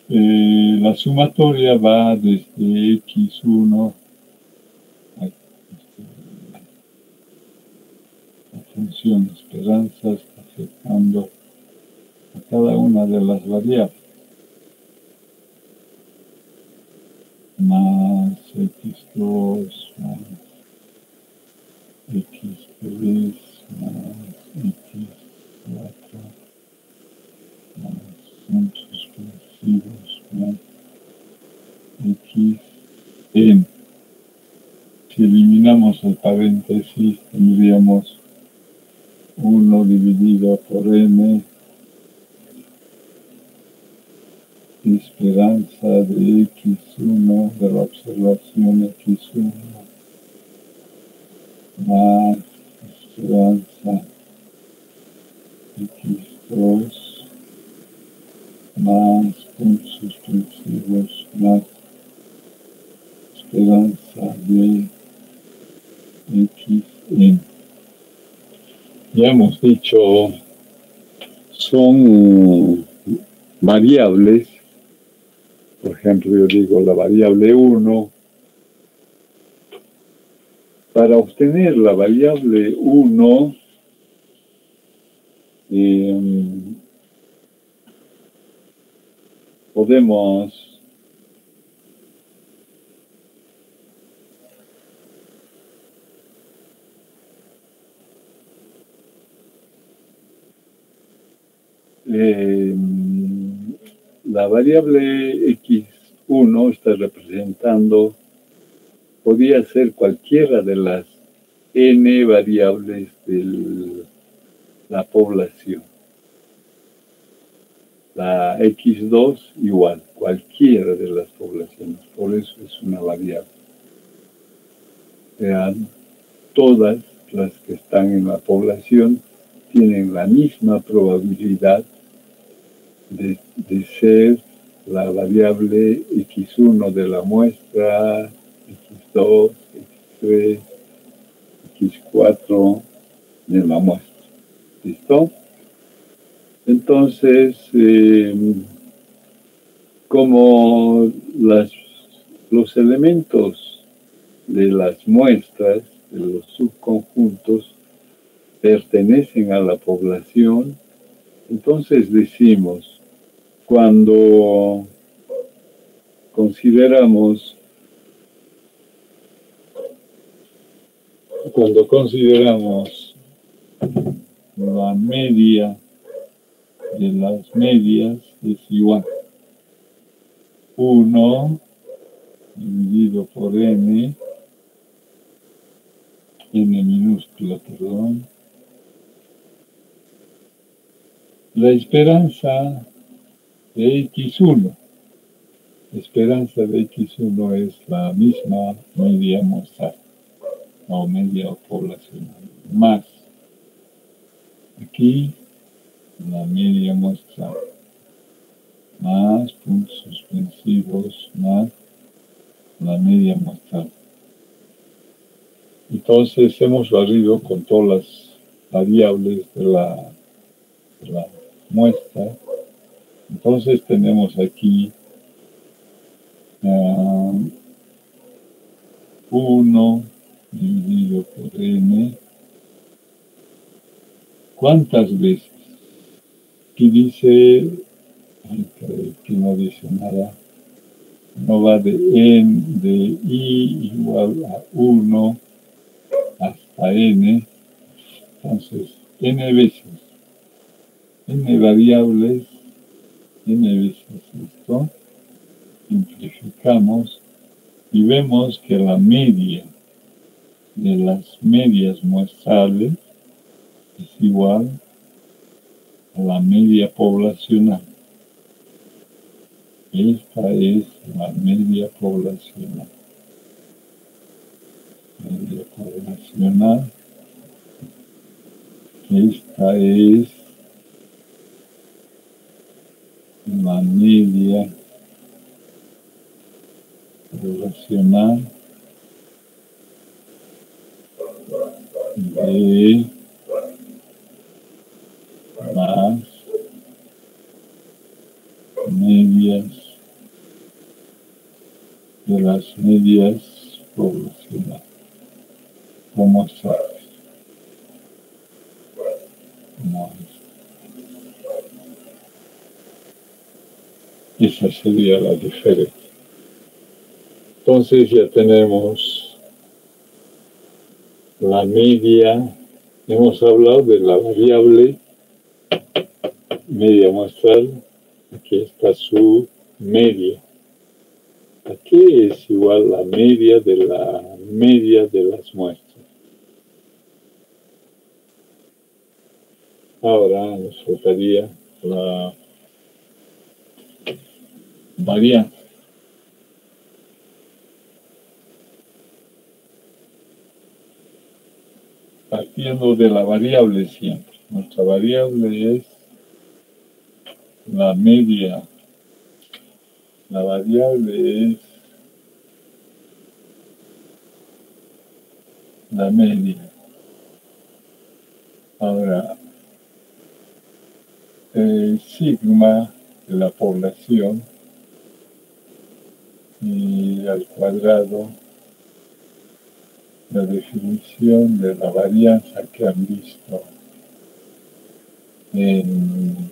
La sumatoria va desde x1 a la función esperanza está afectando a cada una de las variables. Más x2 más x3 más x4 más puntos suspensivos más xn. Si eliminamos el paréntesis tendríamos 1 dividido por n esperanza de X1, de la observación X1, más esperanza X2, más puntos suspensivos, más esperanza de Xn. Ya hemos dicho, son variables. Por ejemplo, yo digo la variable 1. Para obtener la variable 1, podemos la variable x1 está representando, podría ser cualquiera de las n variables de la población. La x2 igual, cualquiera de las poblaciones, por eso es una variable. Todas las que están en la población tienen la misma probabilidad de ser la variable x1 de la muestra, x2, x3, x4 de la muestra. ¿Listo? Entonces, como los elementos de las muestras, de los subconjuntos, pertenecen a la población, entonces decimos, cuando consideramos la media de las medias es igual 1 dividido por n minúscula, perdón. La esperanza de x1. La esperanza de x1 es la misma media muestral o media poblacional, más aquí la media muestral, más puntos suspensivos, más la media muestral. Entonces hemos barrido con todas las variables de la muestra. Entonces tenemos aquí 1 dividido por n. ¿Cuántas veces? Aquí dice, que no dice nada, no va de n, de i igual a 1 hasta n. Entonces, n veces, n variables, n veces esto, simplificamos y vemos que la media de las medias muestrales es igual a la media poblacional. Esta es la media poblacional. Media poblacional. Esta es la media poblacional de las medias poblacionales. ¿Cómo sabes? Esa sería la diferencia. Entonces ya tenemos la media. Hemos hablado de la variable media muestral. Aquí está su media. Aquí es igual a la media de las muestras. Ahora nos faltaría varianza. Partiendo de la variable siempre. Nuestra variable es la media. La variable es la media. Ahora, el sigma de la población y al cuadrado la definición de la varianza que han visto en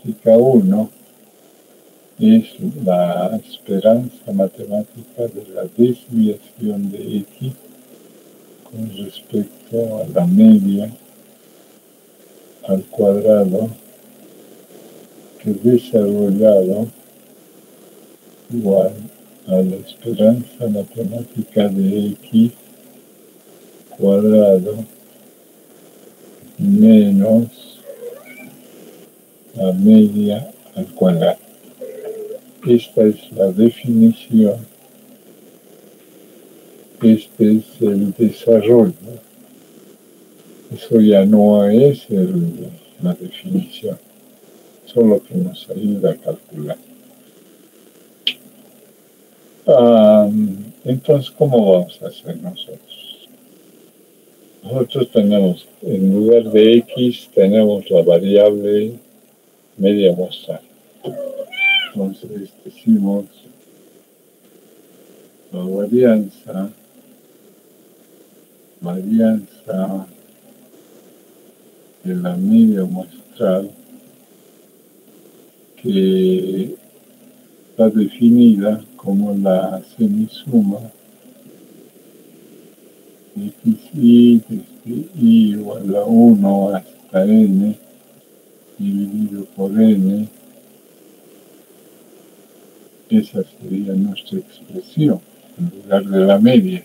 física 1 es la esperanza matemática de la desviación de X con respecto a la media al cuadrado que desarrollado igual a la esperanza matemática de X cuadrado menos la media al cuadrado. Esta es la definición, este es el desarrollo. Eso ya no es la definición, solo que nos ayuda a calcular. Entonces, ¿cómo vamos a hacer nosotros? Nosotros tenemos, en lugar de X, tenemos la variable media muestral. Entonces decimos la varianza de la media muestral que está definida como la semisuma xi desde i igual a 1 hasta n dividido por n. Esa sería nuestra expresión en lugar de la media.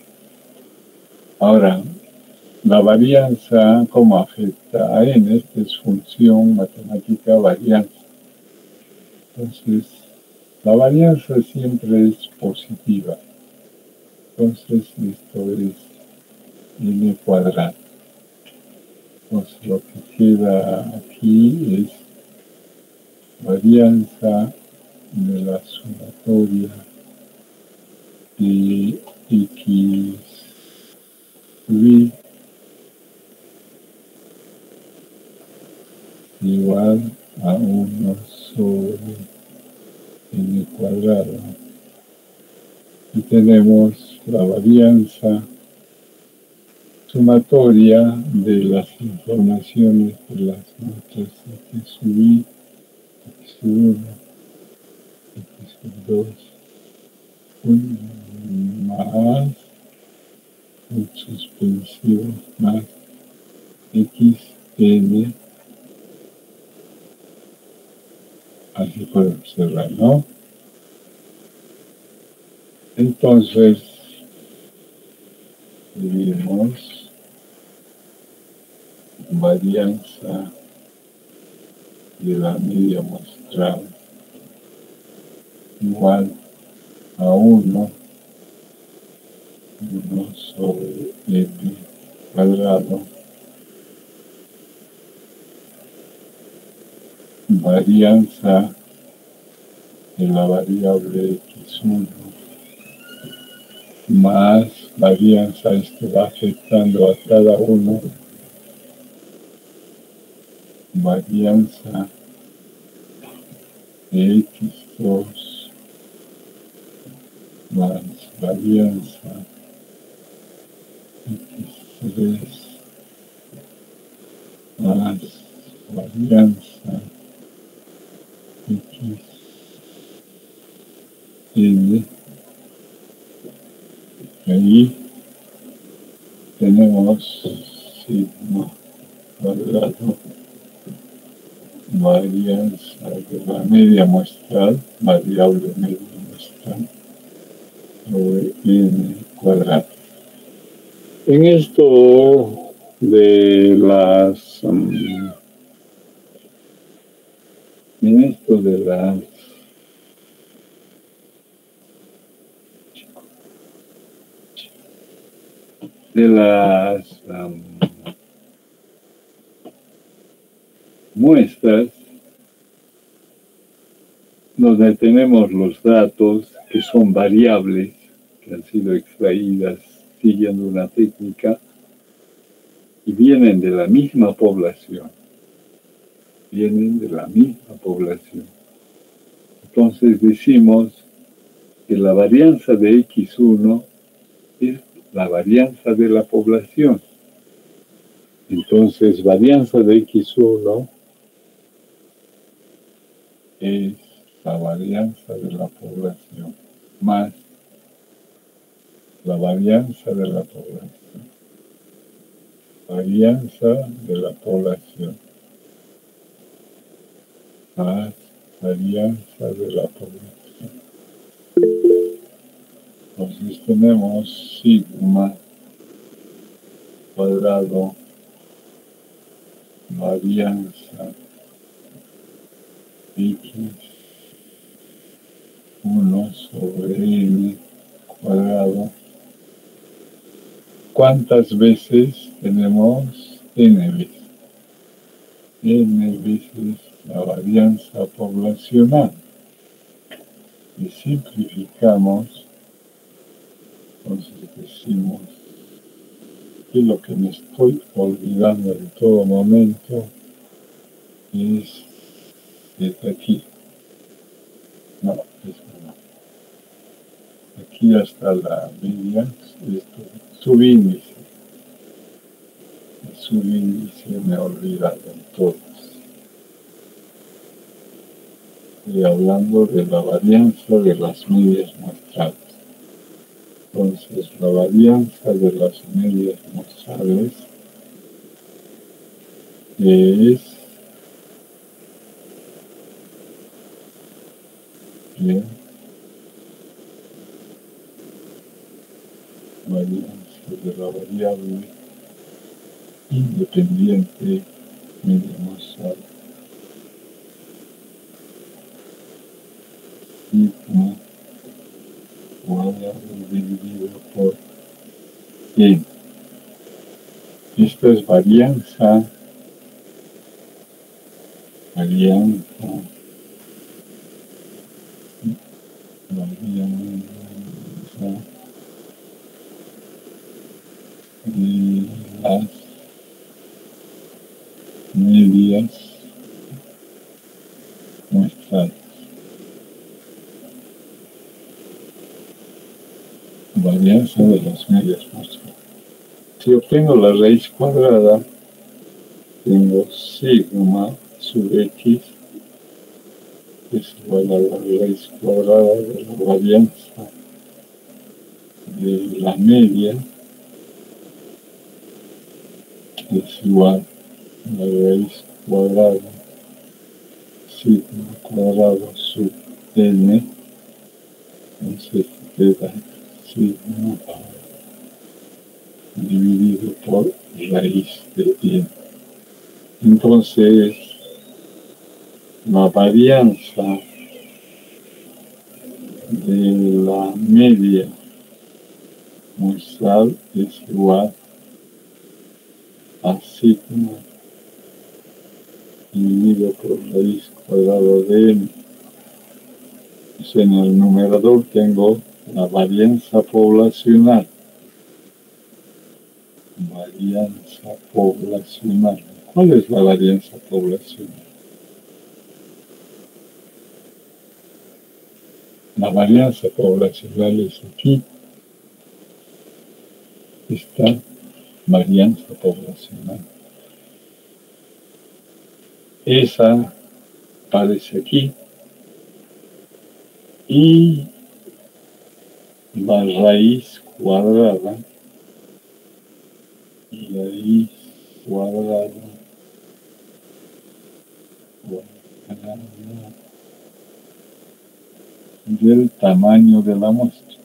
Ahora, la varianza, ¿cómo afecta a n? Esta es función matemática varianza. Entonces, la varianza siempre es positiva. Entonces, esto es n cuadrado. Entonces, lo que queda aquí es varianza de la sumatoria de x igual a 1 sobre n cuadrado. Y tenemos la varianza sumatoria de las informaciones de las notas x1, x1, x2, más un suspensivo más xn. Así podemos cerrar, ¿no? Entonces, dividimos varianza de la media muestral igual a 1 sobre n cuadrado varianza de la variable x1 más varianza, esto va afectando a cada uno, varianza de x2 más varianza x3 más varianza xn. Ahí tenemos sigma cuadrado varianza de la media muestral, variable media muestral, sobre n cuadrado. En esto de las de las muestras donde tenemos los datos que son variables, que han sido extraídas siguiendo una técnica y vienen de la misma población. Vienen de la misma población. Entonces decimos que la varianza de X1 es la varianza de la población. Entonces, varianza de X1 es la varianza de la población más la varianza de la población. Varianza de la población más varianza de la población. Entonces tenemos sigma cuadrado varianza X1 sobre n cuadrado. ¿Cuántas veces tenemos n veces? N veces la varianza poblacional. Y simplificamos, entonces decimos que lo que me estoy olvidando en todo momento es desde aquí. No, esto no. Aquí hasta la media, esto, subíndice. El subíndice me he olvidado en todos. Estoy hablando de la varianza de las medias muestrales. Entonces, la varianza de las medias muestrales es bien, varianza de la variable independiente media muestral sigma cuadrado dividido por n. Esto es varianza de las medias muestrales. Varianza de las medias muestrales. Si obtengo la raíz cuadrada, tengo sigma sobre x es igual a la raíz cuadrada de la varianza de la media es igual a la raíz cuadrada sigma cuadrado sub n, entonces queda sigma dividido por raíz de n. Entonces, la varianza de la media muestral es igual a sigma dividido por raíz cuadrada de n. Pues en el numerador tengo la varianza poblacional. Varianza poblacional. ¿Cuál es la varianza poblacional? La varianza poblacional es aquí. Esta varianza poblacional. Esa aparece aquí. Y la raíz cuadrada del tamaño de la muestra.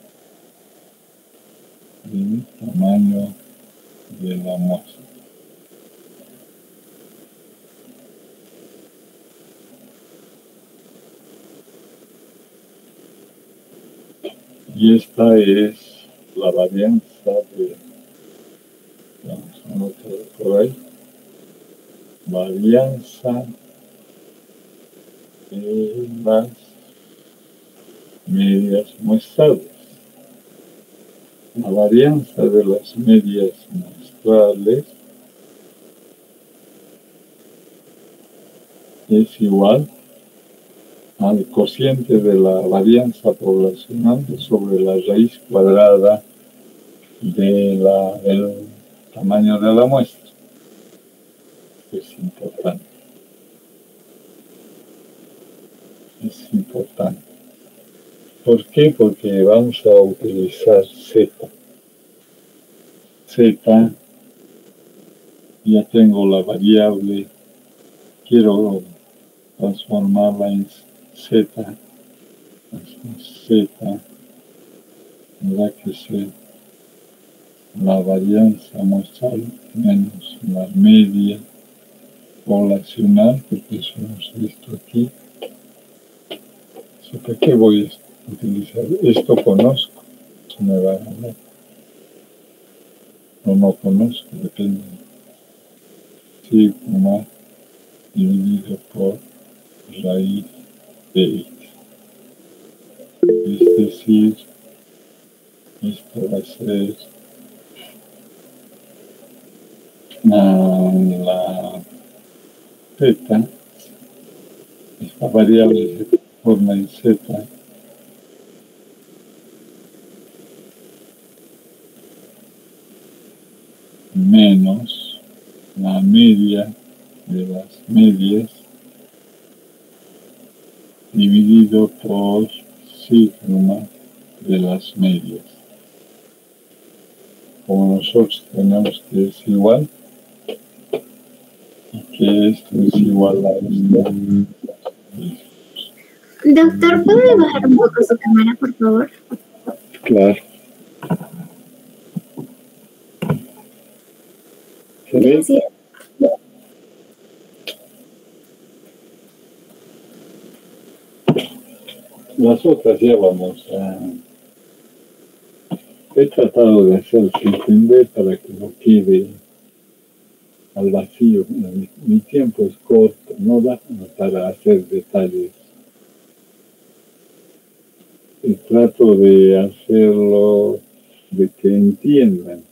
Del tamaño de la muestra. Y esta es la varianza de anotado por ahí, varianza de las medias muestrales. La varianza de las medias muestrales es igual al cociente de la varianza poblacional sobre la raíz cuadrada del tamaño de la muestra. Es importante. Es importante. ¿Por qué? Porque vamos a utilizar Z. Z, ya tengo la variable, quiero transformarla en Z. Z tendrá que ser la varianza muestral menos la media poblacional, porque eso hemos visto aquí. ¿Para qué voy a utilizar? Esto conozco, se me va a ganar. O no conozco, depende. Sigma dividido por raíz de x. Es decir, esto va a ser la z, esta variable se transforma en z menos la media de las medias dividido por sigma de las medias. Como nosotros tenemos que es igual, y que esto es igual a esto. Doctor, ¿puede bajar un poco su cámara, por favor? Claro. ¿Se ve? Gracias. Las otras ya vamos a... He tratado de hacerse entender para que no quede al vacío. Mi tiempo es corto, no da para hacer detalles. Y trato de hacerlo de que entiendan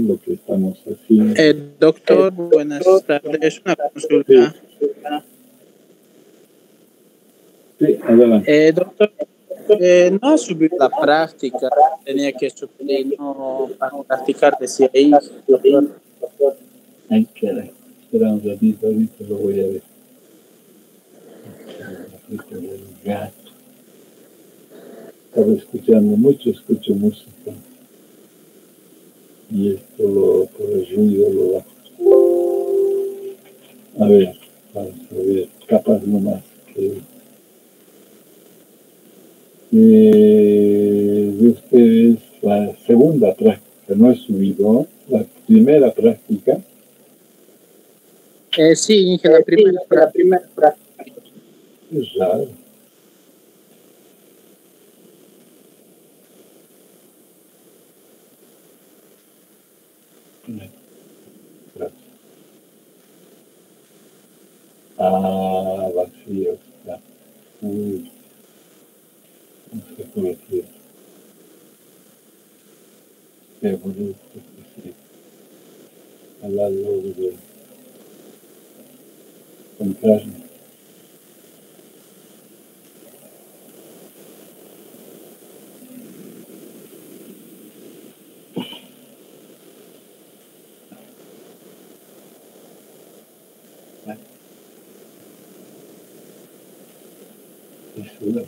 lo que estamos haciendo. Doctor, buenas tardes. Una consulta. Sí, adelante. Doctor, no ha subido la práctica. Tenía que subir, no para practicar desde ahí, doctor. Ay, caray. Espera un ratito, ahorita lo voy a ver. El ratito del gato. Estaba escuchando mucho, escucho música. Y esto por el ruido lo bajo. A ver, vamos a ver, capaz nomás que de ustedes la segunda práctica, no he subido, la primera práctica. Sí, Inge, la primera práctica. Es raro. Gracias. Vacío está. Uy, no sé por qué. Qué bonito que sí. Al lado de encontrarme. Eso.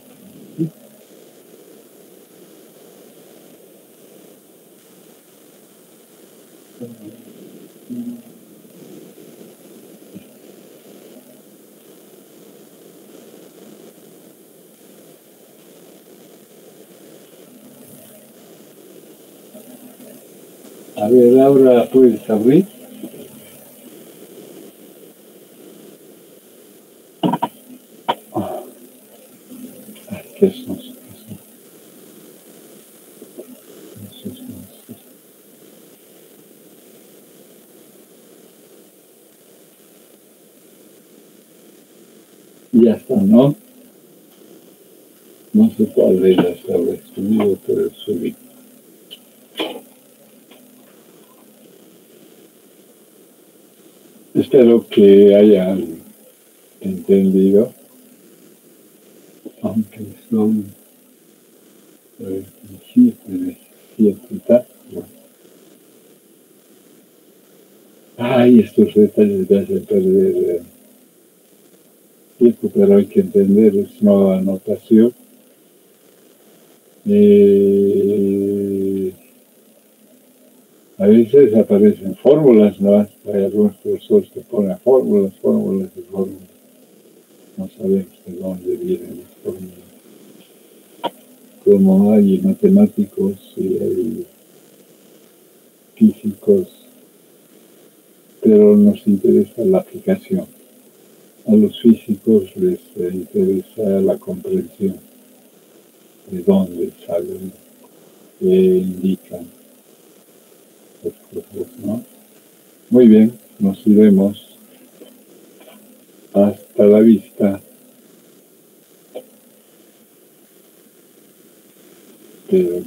A ver, ahora puedes abrir. ¿Qué son? Y ya está, ¿no? No sé cuál de ellas habré subido, pero subí. Espero que hayan entendido, aunque son 7 y tal. Bueno. Ay, estos detalles me hacen perder tiempo, pero hay que entender, es nueva anotación. A veces aparecen fórmulas, ¿no? Hay algunos profesores que ponen fórmulas y fórmulas. No sabemos de dónde vienen las fórmulas. Como hay matemáticos y hay físicos, pero nos interesa la aplicación. A los físicos les interesa la comprensión de dónde salen, qué indican las cosas, ¿no? Muy bien, nos iremos. Hasta la vista. Pero